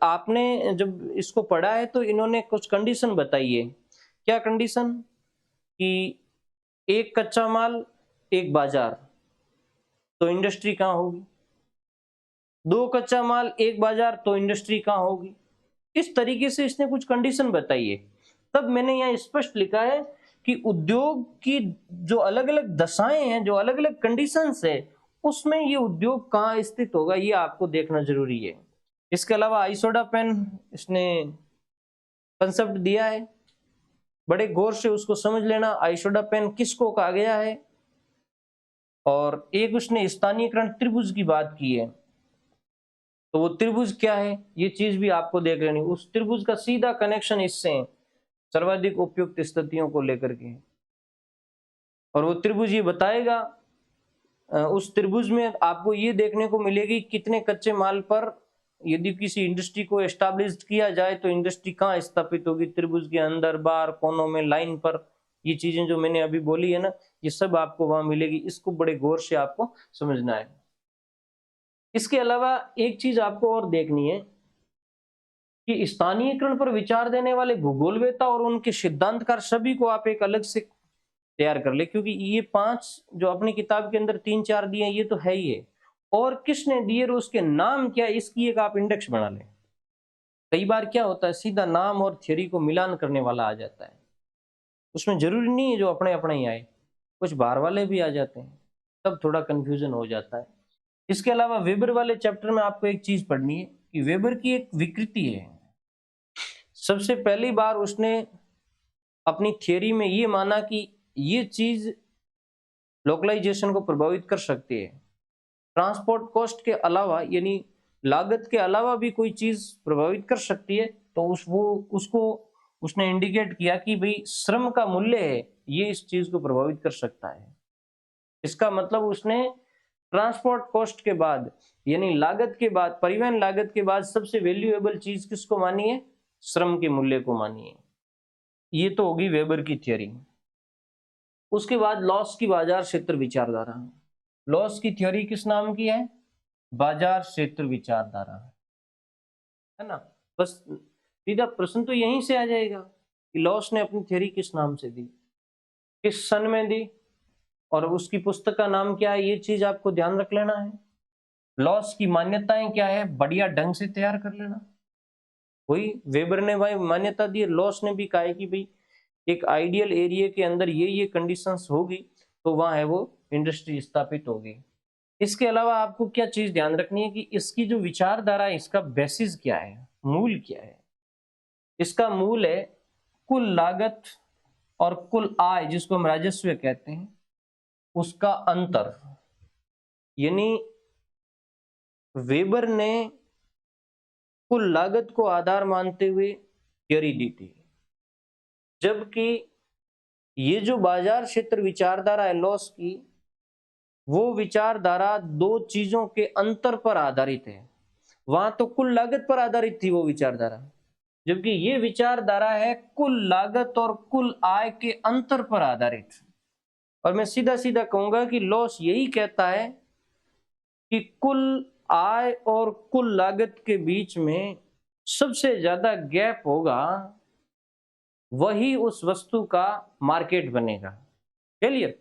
आपने जब इसको पढ़ा है तो इन्होंने कुछ कंडीशन बताई है। क्या कंडीशन? कि एक कच्चा माल एक बाजार, तो इंडस्ट्री कहां होगी। दो कच्चा माल एक बाजार, तो इंडस्ट्री कहां होगी। इस तरीके से इसने कुछ कंडीशन बताई है। तब मैंने यहाँ स्पष्ट लिखा है कि उद्योग की जो अलग अलग दशाएं हैं, जो अलग अलग कंडीशंस है, उसमें ये उद्योग कहाँ स्थित होगा, ये आपको देखना जरूरी है। इसके अलावा आइसोडा पेन इसने कंसेप्ट दिया है, बड़े गौर से उसको समझ लेना, आइसोडा पेन किसको कहा गया है। और एक उसने स्थानीयकरण त्रिभुज की बात की है, तो वो त्रिभुज क्या है ये चीज भी आपको देख लेनी। उस त्रिभुज का सीधा कनेक्शन इससे है, सर्वाधिक उपयुक्त स्थितियों को लेकर के। और वो त्रिभुज ये बताएगा, उस त्रिभुज में आपको ये देखने को मिलेगी कितने कच्चे माल पर यदि किसी इंडस्ट्री को एस्टैब्लिश किया जाए तो इंडस्ट्री कहाँ स्थापित होगी, त्रिभुज के अंदर, बाहर, कोनों में, लाइन पर। ये चीजें जो मैंने अभी बोली है ना, ये सब आपको वहां मिलेगी। इसको बड़े गौर से आपको समझना है। इसके अलावा एक चीज आपको और देखनी है कि स्थानीयकरण पर विचार देने वाले भूगोलवेता और उनके सिद्धांतकार सभी को आप एक अलग से तैयार कर ले, क्योंकि ये 5 जो अपनी किताब के अंदर 3-4 दिए ये तो है ही है, और किसने दिए और उसके नाम क्या, इसकी एक आप इंडेक्स बना लें। कई बार क्या होता है, सीधा नाम और थ्योरी को मिलान करने वाला आ जाता है, उसमें जरूरी नहीं है जो अपने अपने ही आए, कुछ बाहर वाले भी आ जाते हैं, तब थोड़ा कंफ्यूजन हो जाता है। इसके अलावा वेबर वाले चैप्टर में आपको एक चीज पढ़नी है कि वेबर की एक विकृति है। सबसे पहली बार उसने अपनी थियरी में ये माना कि ये चीज लोकलाइजेशन को प्रभावित कर सकती है। ट्रांसपोर्ट कॉस्ट के अलावा यानी लागत के अलावा भी कोई चीज प्रभावित कर सकती है, तो उसको उसने इंडिकेट किया कि भाई श्रम का मूल्य है ये इस चीज को प्रभावित कर सकता है। इसका मतलब उसने ट्रांसपोर्ट कॉस्ट के बाद यानी लागत के बाद, परिवहन लागत के बाद सबसे वैल्यूएबल चीज किसको मानी है? श्रम के मूल्य को मानी है। ये तो होगी वेबर की थ्योरी। उसके बाद लॉस की बाजार क्षेत्र विचारधारा। लॉस की थ्योरी किस नाम की है? बाजार क्षेत्र विचारधारा, है ना। बस सीधा प्रश्न तो यहीं से आ जाएगा कि लॉस ने अपनी थ्योरी किस नाम से दी, किस सन में दी, और उसकी पुस्तक का नाम क्या है, ये चीज आपको ध्यान रख लेना है। लॉस की मान्यताएं क्या है, बढ़िया ढंग से तैयार कर लेना। वही वेबर ने भाई मान्यता दी, लॉस ने भी कहा है कि भाई एक आइडियल एरिया के अंदर ये कंडीशंस होगी तो वहां है वो इंडस्ट्री स्थापित होगी। इसके अलावा आपको क्या चीज ध्यान रखनी है कि इसकी जो विचारधारा है इसका बेसिस क्या है, मूल क्या है। इसका मूल है कुल लागत और कुल आय, जिसको हम राजस्व कहते हैं, उसका अंतर। यानी वेबर ने कुल लागत को आधार मानते हुए थ्योरी दी थी, जबकि ये जो बाजार क्षेत्र विचारधारा है लॉस की, वो विचारधारा दो चीजों के अंतर पर आधारित है। वहां तो कुल लागत पर आधारित थी वो विचारधारा, जबकि ये विचारधारा है कुल लागत और कुल आय के अंतर पर आधारित। और मैं सीधा सीधा कहूंगा कि लॉस यही कहता है कि कुल आय और कुल लागत के बीच में सबसे ज्यादा गैप होगा, वही उस वस्तु का मार्केट बनेगा। क्लियर?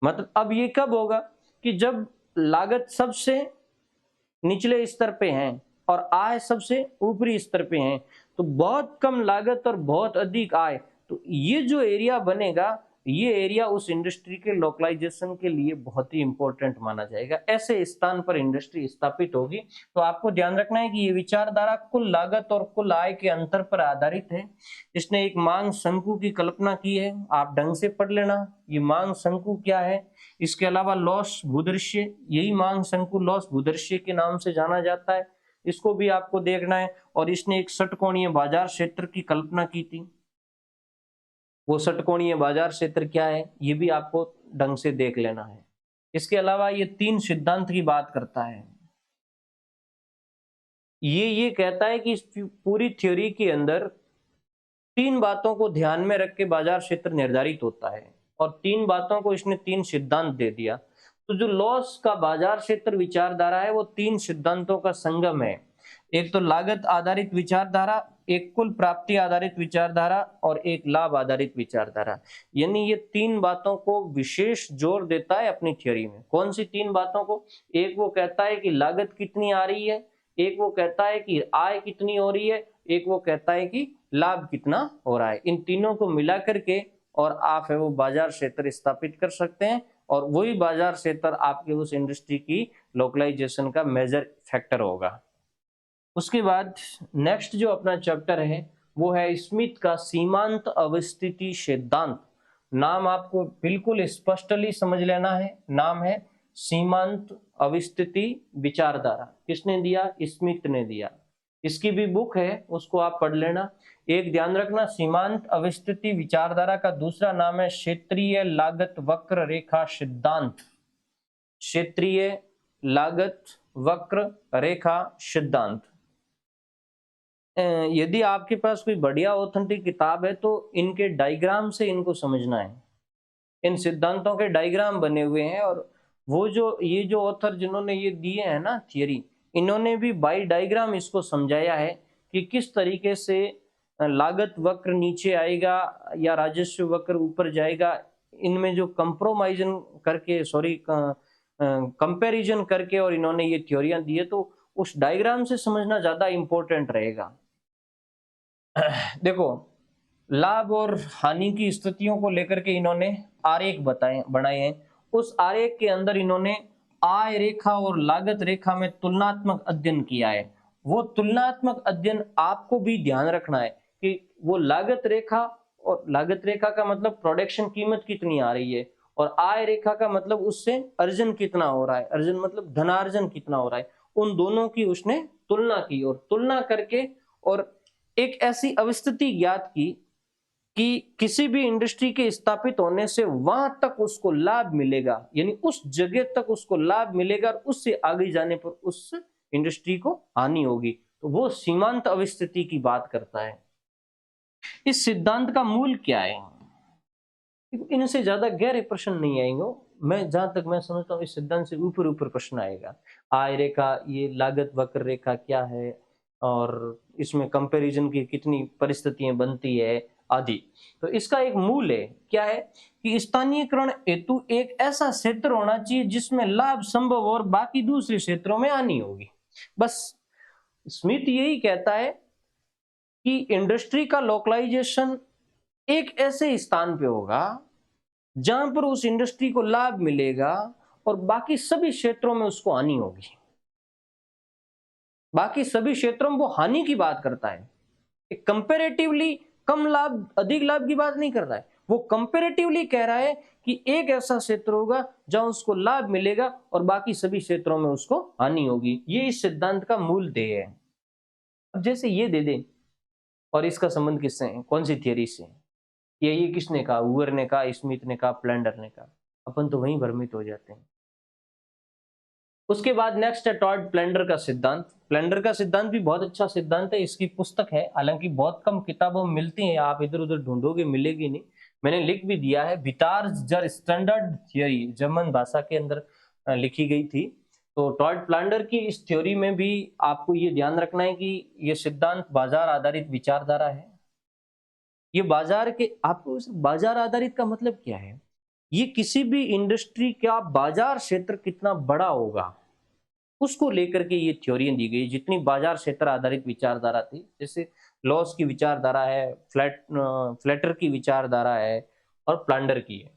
मतलब अब ये कब होगा कि जब लागत सबसे निचले स्तर पे है और आय सबसे ऊपरी स्तर पे है, तो बहुत कम लागत और बहुत अधिक आय, तो ये जो एरिया बनेगा, ये एरिया उस इंडस्ट्री के लोकलाइजेशन के लिए बहुत ही इंपॉर्टेंट माना जाएगा। ऐसे स्थान पर इंडस्ट्री स्थापित होगी। तो आपको ध्यान रखना है कि ये विचारधारा कुल लागत और कुल आय के अंतर पर आधारित है। इसने एक मांग शंकु की कल्पना की है, आप ढंग से पढ़ लेना ये मांग शंकु क्या है। इसके अलावा लॉस भूदृश्य, यही मांग शंकु लॉस भूदृश्य के नाम से जाना जाता है, इसको भी आपको देखना है। और इसने एक षटकोणीय बाजार क्षेत्र की कल्पना की थी, वो षटकोणीय बाजार क्षेत्र क्या है ये भी आपको ढंग से देख लेना है। इसके अलावा ये तीन सिद्धांत की बात करता है। ये कहता है कि इस पूरी थ्योरी के अंदर तीन बातों को ध्यान में रख के बाजार क्षेत्र निर्धारित होता है, और तीन बातों को इसने तीन सिद्धांत दे दिया। तो जो लॉस का बाजार क्षेत्र विचारधारा है वो तीन सिद्धांतों का संगम है। एक तो लागत आधारित विचारधारा, एक कुल प्राप्ति आधारित विचारधारा, और एक लाभ आधारित विचारधारा। यानी ये तीन बातों को विशेष जोर देता है अपनी थ्योरी में। कौन सी तीन बातों को? एक वो कहता है कि लागत कितनी आ रही है, एक वो कहता है कि आय कितनी हो रही है, एक वो कहता है कि लाभ कितना हो रहा है। इन तीनों को मिला करके और आप है वो बाजार क्षेत्र स्थापित कर सकते हैं, और वही बाजार क्षेत्र आपके उस इंडस्ट्री की लोकलाइजेशन का मेजर फैक्टर होगा। उसके बाद नेक्स्ट जो अपना चैप्टर है वो है स्मिथ का सीमांत अवस्थिति सिद्धांत। नाम आपको बिल्कुल स्पष्टली समझ लेना है, नाम है सीमांत अवस्थिति विचारधारा। किसने दिया? स्मिथ ने दिया। इसकी भी बुक है, उसको आप पढ़ लेना। एक ध्यान रखना, सीमांत अवस्थिति विचारधारा का दूसरा नाम है क्षेत्रीय लागत वक्र रेखा सिद्धांत। क्षेत्रीय लागत वक्र रेखा सिद्धांत। यदि आपके पास कोई बढ़िया ऑथेंटिक किताब है तो इनके डायग्राम से इनको समझना है। इन सिद्धांतों के डायग्राम बने हुए हैं, और वो जो ये जो ऑथर जिन्होंने ये दिए हैं ना थियरी, इन्होंने भी बाय डायग्राम इसको समझाया है कि किस तरीके से लागत वक्र नीचे आएगा या राजस्व वक्र ऊपर जाएगा। इनमें जो कंप्रोमाइजन करके कंपैरिजन करके और इन्होंने ये थ्योरियां दी है, तो उस डायग्राम से समझना ज्यादा इंपॉर्टेंट रहेगा। देखो, लाभ और हानि की स्थितियों को लेकर के इन्होंने आरेख बनाए हैं। उस आरेख के अंदर इन्होंने आय रेखा और लागत रेखा में तुलनात्मक अध्ययन किया है। वो तुलनात्मक अध्ययन आपको भी ध्यान रखना है कि वो लागत रेखा और लागत रेखा का मतलब प्रोडक्शन कीमत कितनी आ रही है, और आय रेखा का मतलब उससे अर्जन कितना हो रहा है, अर्जन मतलब धनार्जन कितना हो रहा है, उन दोनों की उसने तुलना की, और तुलना करके और एक ऐसी अवस्थिति ज्ञात की कि किसी भी इंडस्ट्री के स्थापित होने से वहां तक उसको लाभ मिलेगा, यानी उस जगह तक उसको लाभ मिलेगा, और उससे आगे जाने पर उस इंडस्ट्री को हानि होगी, तो वो सीमांत अवस्थिति की बात करता है। इस सिद्धांत का मूल क्या है? इनसे ज्यादा गहरे प्रश्न नहीं आएंगे, मैं जहां तक मैं समझता हूँ इस सिद्धांत से ऊपर ऊपर प्रश्न आएगा। आय रेखा, ये लागत वक्र रेखा क्या है, और इसमें कंपैरिजन की कितनी परिस्थितियां बनती है आदि। तो इसका एक मूल है, क्या है कि स्थानीयकरण हेतु एक ऐसा क्षेत्र होना चाहिए जिसमें लाभ संभव और बाकी दूसरे क्षेत्रों में हानि होगी। बस स्मिथ यही कहता है कि इंडस्ट्री का लोकलाइजेशन एक ऐसे स्थान पे होगा जहां पर उस इंडस्ट्री को लाभ मिलेगा और बाकी सभी क्षेत्रों में उसको हानि होगी। बाकी सभी क्षेत्रों में वो हानि की बात करता है, कंपैरेटिवली कम लाभ अधिक लाभ की बात नहीं कर रहा है, वो कंपैरेटिवली कह रहा है कि एक ऐसा क्षेत्र होगा जहां उसको लाभ मिलेगा और बाकी सभी क्षेत्रों में उसको हानि होगी। ये इस सिद्धांत का मूल ध्येय है। अब जैसे ये दे दे और इसका संबंध किससे है, कौन सी थियरी से, ये किसने कहा, वूअर ने कहा, स्मिथ ने कहा, प्लैंडर ने कहा, अपन तो वहीं भ्रमित हो जाते हैं। उसके बाद नेक्स्ट है टॉड प्लैंडर का सिद्धांत। प्लैंडर का सिद्धांत भी बहुत अच्छा सिद्धांत है, इसकी पुस्तक है, हालांकि बहुत कम किताबों में मिलती है, आप इधर उधर ढूंढोगे मिलेगी नहीं। मैंने लिख भी दिया है, विटार्स जर स्टैंडर्ड थियोरी, जर्मन भाषा के अंदर लिखी गई थी। तो टॉड प्लैंडर की इस थ्योरी में भी आपको ये ध्यान रखना है कि ये सिद्धांत बाजार आधारित विचारधारा है। ये बाजार के, आपको बाजार आधारित का मतलब क्या है, ये किसी भी इंडस्ट्री का बाजार क्षेत्र कितना बड़ा होगा उसको लेकर के ये थ्योरियां दी गई। जितनी बाजार क्षेत्र आधारित विचारधारा थी, जैसे लॉस की विचारधारा है, फ्लैटर की विचारधारा है, और प्लैंडर की है।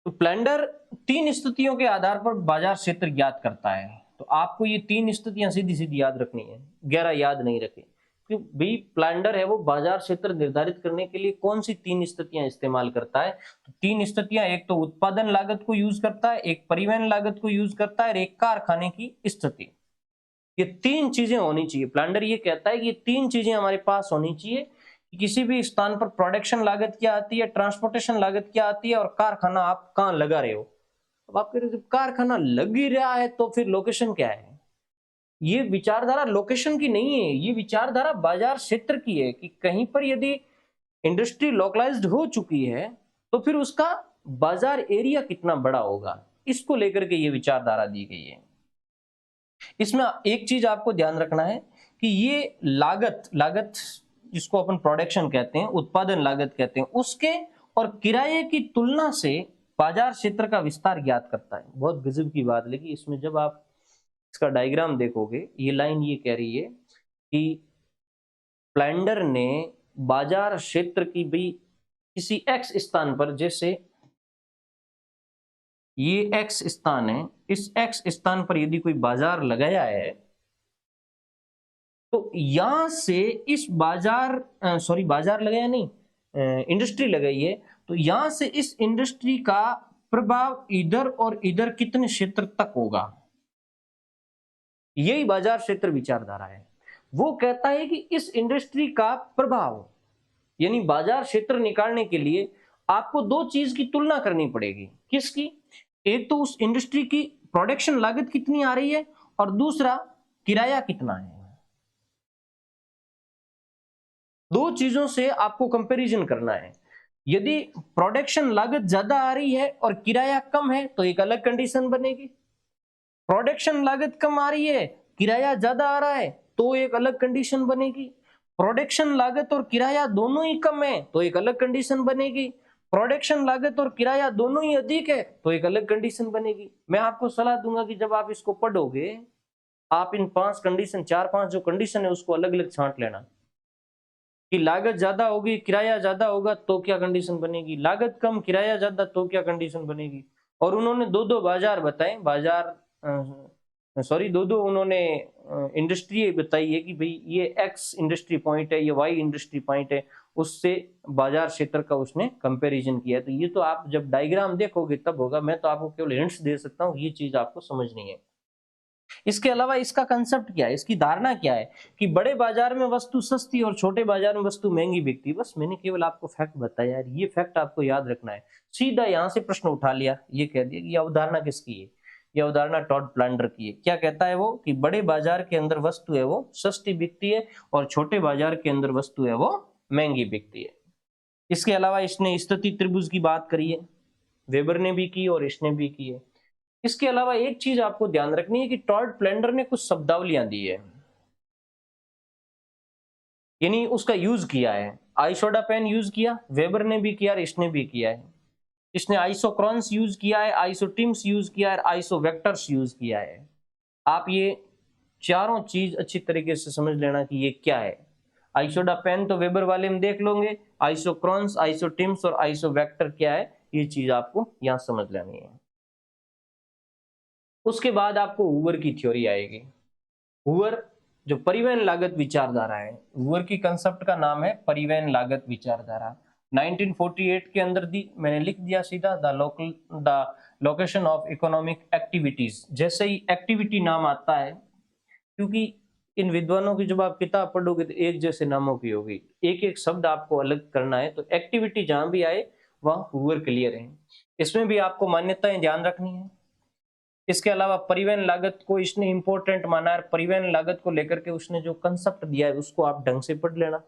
तो प्लैंडर 3 स्थितियों के आधार पर बाजार क्षेत्र ज्ञात करता है। तो आपको ये 3 स्थितियां सीधी सीधी याद रखनी है, गहरा याद नहीं रखे, क्योंकि भाई प्लैंडर है वो बाजार क्षेत्र निर्धारित करने के लिए कौन सी 3 स्थितियां इस्तेमाल करता है। तो 3 स्थितियां, एक तो उत्पादन लागत को यूज करता है, एक परिवहन लागत को यूज करता है, और एक कारखाने की स्थिति। ये 3 चीजें होनी चाहिए। प्लैंडर ये कहता है कि ये 3 चीजें हमारे पास होनी चाहिए कि किसी भी स्थान पर प्रोडक्शन लागत क्या आती है, ट्रांसपोर्टेशन लागत क्या आती है, और कारखाना आप कहाँ लगा रहे हो। अब आप कह रहे हो कारखाना लग ही रहा है तो फिर लोकेशन क्या है। ये विचारधारा लोकेशन की नहीं है, ये विचारधारा बाजार क्षेत्र की है कि कहीं पर यदि इंडस्ट्री लोकलाइज्ड हो चुकी है तो फिर उसका बाजार एरिया कितना बड़ा होगा, इसको लेकर के ये विचारधारा दी गई है। इसमें एक चीज आपको ध्यान रखना है कि ये लागत जिसको अपन प्रोडक्शन कहते हैं, उत्पादन लागत कहते हैं, उसके और किराए की तुलना से बाजार क्षेत्र का विस्तार ज्ञात करता है। बहुत गजब की बात लगी इसमें, जब आप इसका डायग्राम देखोगे, ये लाइन ये कह रही है कि प्लैंडर ने बाजार क्षेत्र की भी किसी एक्स स्थान पर, जैसे ये एक्स स्थान है, इस एक्स स्थान पर यदि कोई बाजार लगाया है तो यहां से इस बाजार लगाया नहीं, इंडस्ट्री लगाई है, तो यहां से इस इंडस्ट्री का प्रभाव इधर और इधर कितने क्षेत्र तक होगा, यही बाजार क्षेत्र विचारधारा है। वो कहता है कि इस इंडस्ट्री का प्रभाव, यानी बाजार क्षेत्र निकालने के लिए आपको 2 चीज की तुलना करनी पड़ेगी। किसकी? एक तो उस इंडस्ट्री की प्रोडक्शन लागत कितनी आ रही है, और दूसरा किराया कितना है। 2 चीजों से आपको कंपैरिजन करना है। यदि प्रोडक्शन लागत ज्यादा आ रही है और किराया कम है तो एक अलग कंडीशन बनेगी। प्रोडक्शन लागत कम आ रही है, किराया ज्यादा आ रहा है, तो एक अलग कंडीशन बनेगी। प्रोडक्शन लागत और किराया दोनों ही कम है तो एक अलग कंडीशन बनेगी। प्रोडक्शन लागत और किराया दोनों ही अधिक है तो एक अलग कंडीशन बनेगी। मैं आपको सलाह दूंगा कि जब आप इसको पढ़ोगे, आप इन 5 कंडीशन, 4-5 जो कंडीशन है उसको अलग अलग छांट लेना कि लागत ज्यादा होगी, किराया ज्यादा होगा तो क्या कंडीशन बनेगी, लागत कम किराया ज्यादा तो क्या कंडीशन बनेगी। और उन्होंने 2-2 बाजार बताए, बाजार सॉरी, दो दो उन्होंने इंडस्ट्री बताई है कि भाई ये एक्स इंडस्ट्री पॉइंट है, ये वाई इंडस्ट्री पॉइंट है, उससे बाजार क्षेत्र का उसने कंपैरिजन किया। तो ये तो आप जब डायग्राम देखोगे तब होगा, मैं तो आपको केवल हिंट्स दे सकता हूँ, ये चीज आपको समझनी है। इसके अलावा इसका कंसेप्ट क्या है, इसकी धारणा क्या है कि बड़े बाजार में वस्तु सस्ती और छोटे बाजार में वस्तु महंगी बिकती है। बस मैंने केवल आपको फैक्ट बताया यार, ये फैक्ट आपको याद रखना है। सीधा यहां से प्रश्न उठा लिया, ये कह दिया कि यह अवधारणा किसकी है, यह अवधारणा टॉड प्लांडर की है। क्या कहता है वो कि बड़े बाजार के अंदर वस्तु है वो सस्ती बिकती है और छोटे बाजार के अंदर वस्तु है वो महंगी बिकती है। इसके अलावा इसने स्थिति त्रिभुज की बात करी है, वेबर ने भी की और इसने भी की है। इसके अलावा एक चीज आपको ध्यान रखनी है कि टॉड प्लेंडर ने कुछ शब्दावलियां दी है, यानी उसका यूज किया है। आइसोडा पेन यूज किया, वेबर ने भी किया और इसने भी किया है। इसने आइसोक्रॉन्स यूज किया है, आइसोटिम्स यूज किया है, आइसोवेक्टर्स यूज किया है। आप ये चारों चीज अच्छी तरीके से समझ लेना कि ये क्या है। आइसोडा पेन तो वेबर वाले में देख लोगे, आइसोक्रॉन्स, आइसोटिम्स और आइसोवेक्टर क्या है, ये चीज आपको यहां समझ लेनी है। उसके बाद आपको हूवर की थ्योरी आएगी। हूवर जो परिवहन लागत विचारधारा है, हूवर की कंसेप्ट का नाम है परिवहन लागत विचारधारा। 1948 के अंदर दी, मैंने लिख दिया सीधा the location of economic activities. जैसे ही एक्टिविटी नाम आता है, क्योंकि इन विद्वानों की जब आप किताब पढ़ोगे तो एक जैसे नामों की होगी, एक एक शब्द आपको अलग करना है, तो एक्टिविटी जहां भी आए वहां हूवर क्लियर है। इसमें भी आपको मान्यताएं ध्यान रखनी है। इसके अलावा परिवहन लागत को इसने इंपॉर्टेंट माना है, परिवहन लागत को लेकर के उसने जो कंसेप्ट दिया है उसको आप ढंग से पढ़ लेना।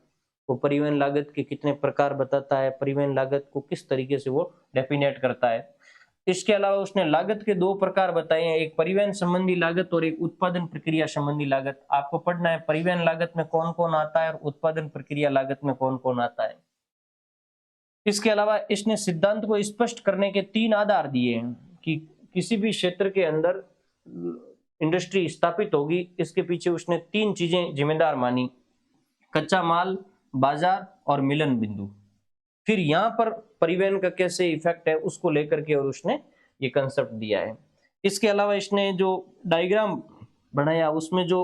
वो परिवहन लागत के कितने प्रकार बताता है, परिवहन लागत को किस तरीके से वो डेफिनेट करता है। इसके अलावा उसने लागत के दो प्रकार बताए हैं, एक परिवहन संबंधी लागत और एक उत्पादन प्रक्रिया संबंधी लागत। आपको पढ़ना है परिवहन लागत में कौन कौन आता है और उत्पादन प्रक्रिया लागत में कौन कौन आता है। इसके अलावा इसने सिद्धांत को स्पष्ट करने के 3 आधार दिए हैं कि किसी भी क्षेत्र के अंदर इंडस्ट्री स्थापित होगी, इसके पीछे उसने 3 चीजें जिम्मेदार मानी, कच्चा माल, बाजार और मिलन बिंदु। फिर यहाँ पर परिवहन का कैसे इफेक्ट है उसको लेकर के और उसने ये कंसेप्ट दिया है। इसके अलावा इसने जो डायग्राम बनाया उसमें जो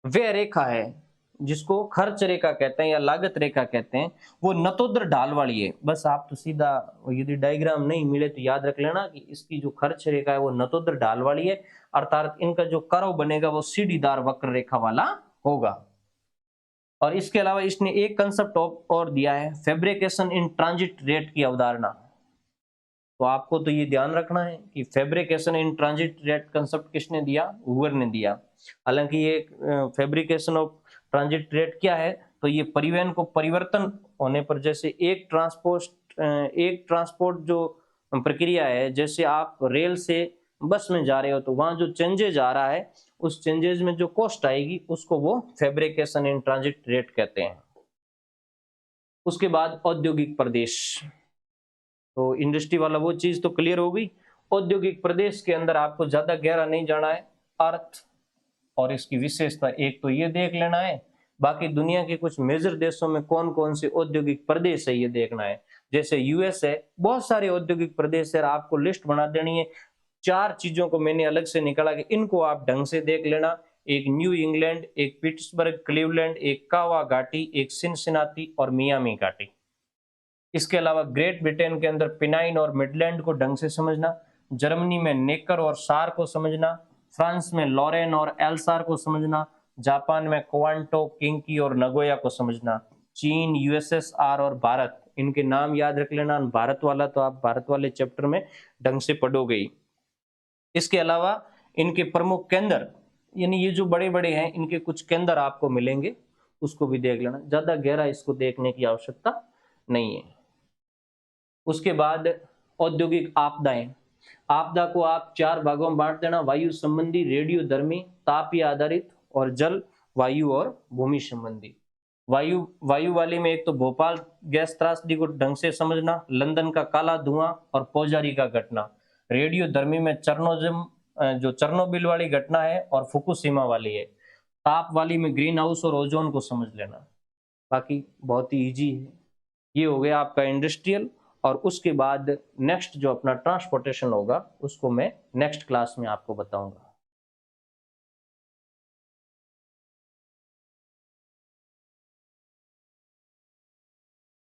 व्यय रेखा है, जिसको खर्च रेखा कहते हैं या लागत रेखा कहते हैं, वो नतोदर ढाल वाली है। बस आप तो सीधा, यदि डायग्राम नहीं मिले तो याद रख लेना कि इसकी जो खर्च रेखा है वो नतोदर ढाल वाली है, अर्थात इनका जो कर्व बनेगा वो सीढ़ीदार वक्र रेखा वाला होगा। और इसके अलावा इसने एक कंसेप्ट और दिया है, फैब्रिकेशन इन ट्रांजिट रेट की अवधारणा। तो आपको तो ये ध्यान रखना है कि fabrication in transit rate concept किसने दिया, हूवर ने दिया। हालांकि ये फैब्रिकेशन ऑफ ट्रांजिट रेट क्या है, तो ये परिवहन को परिवर्तन होने पर, जैसे एक ट्रांसपोर्ट जो प्रक्रिया है, जैसे आप रेल से बस में जा रहे हो तो वहां जो चेंजेज आ रहा है, उस चेंजेज में जो कॉस्ट आएगी उसको वो फैब्रिकेशन इन ट्रांजिट रेट कहते हैं। उसके बाद औद्योगिक प्रदेश, तो इंडस्ट्री वाला वो चीज तो क्लियर हो गई। औद्योगिक प्रदेश के अंदर आपको ज्यादा गहरा नहीं जाना है, अर्थ और इसकी विशेषता एक तो ये देख लेना है, बाकी दुनिया के कुछ मेजर देशों में कौन कौन से औद्योगिक प्रदेश है ये देखना है। जैसे यूएस है, बहुत सारे औद्योगिक प्रदेश है, आपको लिस्ट बना देनी है। 4 चीजों को मैंने अलग से निकाला कि इनको आप ढंग से देख लेना, एक न्यू इंग्लैंड, एक पिट्सबर्ग, क्लीवलैंड, एक कावा घाटी, एक सिनसिनाटी और मियामी घाटी। इसके अलावा ग्रेट ब्रिटेन के अंदर पिनाइन और मिडलैंड को ढंग से समझना, जर्मनी में नेकर और सार को समझना, फ्रांस में लॉरेन और एल्सार को समझना, जापान में क्वांटो, किंकी और नगोया को समझना, चीन, यूएसएसआर और भारत, इनके नाम याद रख लेना। भारत वाला तो आप भारत वाले चैप्टर में ढंग से पढ़ोगे ही। इसके अलावा इनके प्रमुख केंद्र, यानी ये जो बड़े बड़े हैं इनके कुछ केंद्र आपको मिलेंगे, उसको भी देख लेना, ज्यादा गहरा इसको देखने की आवश्यकता नहीं है। उसके बाद औद्योगिक आपदाएं, आपदा को आप 4 भागों में बांट देना, वायु संबंधी, रेडियोधर्मी, तापीय आधारित और जल, वायु और भूमि संबंधी। वायु वाली में एक तो भोपाल गैस त्रासदी को ढंग से समझना, लंदन का काला धुआं और पोजारी का घटना। रेडियोधर्मी में जो चरनोबिल वाली घटना है और फुकुशिमा वाली है। ताप वाली में ग्रीन हाउस और ओजोन को समझ लेना, बाकी बहुत ही इजी है। ये हो गया आपका इंडस्ट्रियल। और उसके बाद नेक्स्ट जो अपना ट्रांसपोर्टेशन होगा उसको मैं नेक्स्ट क्लास में आपको बताऊंगा।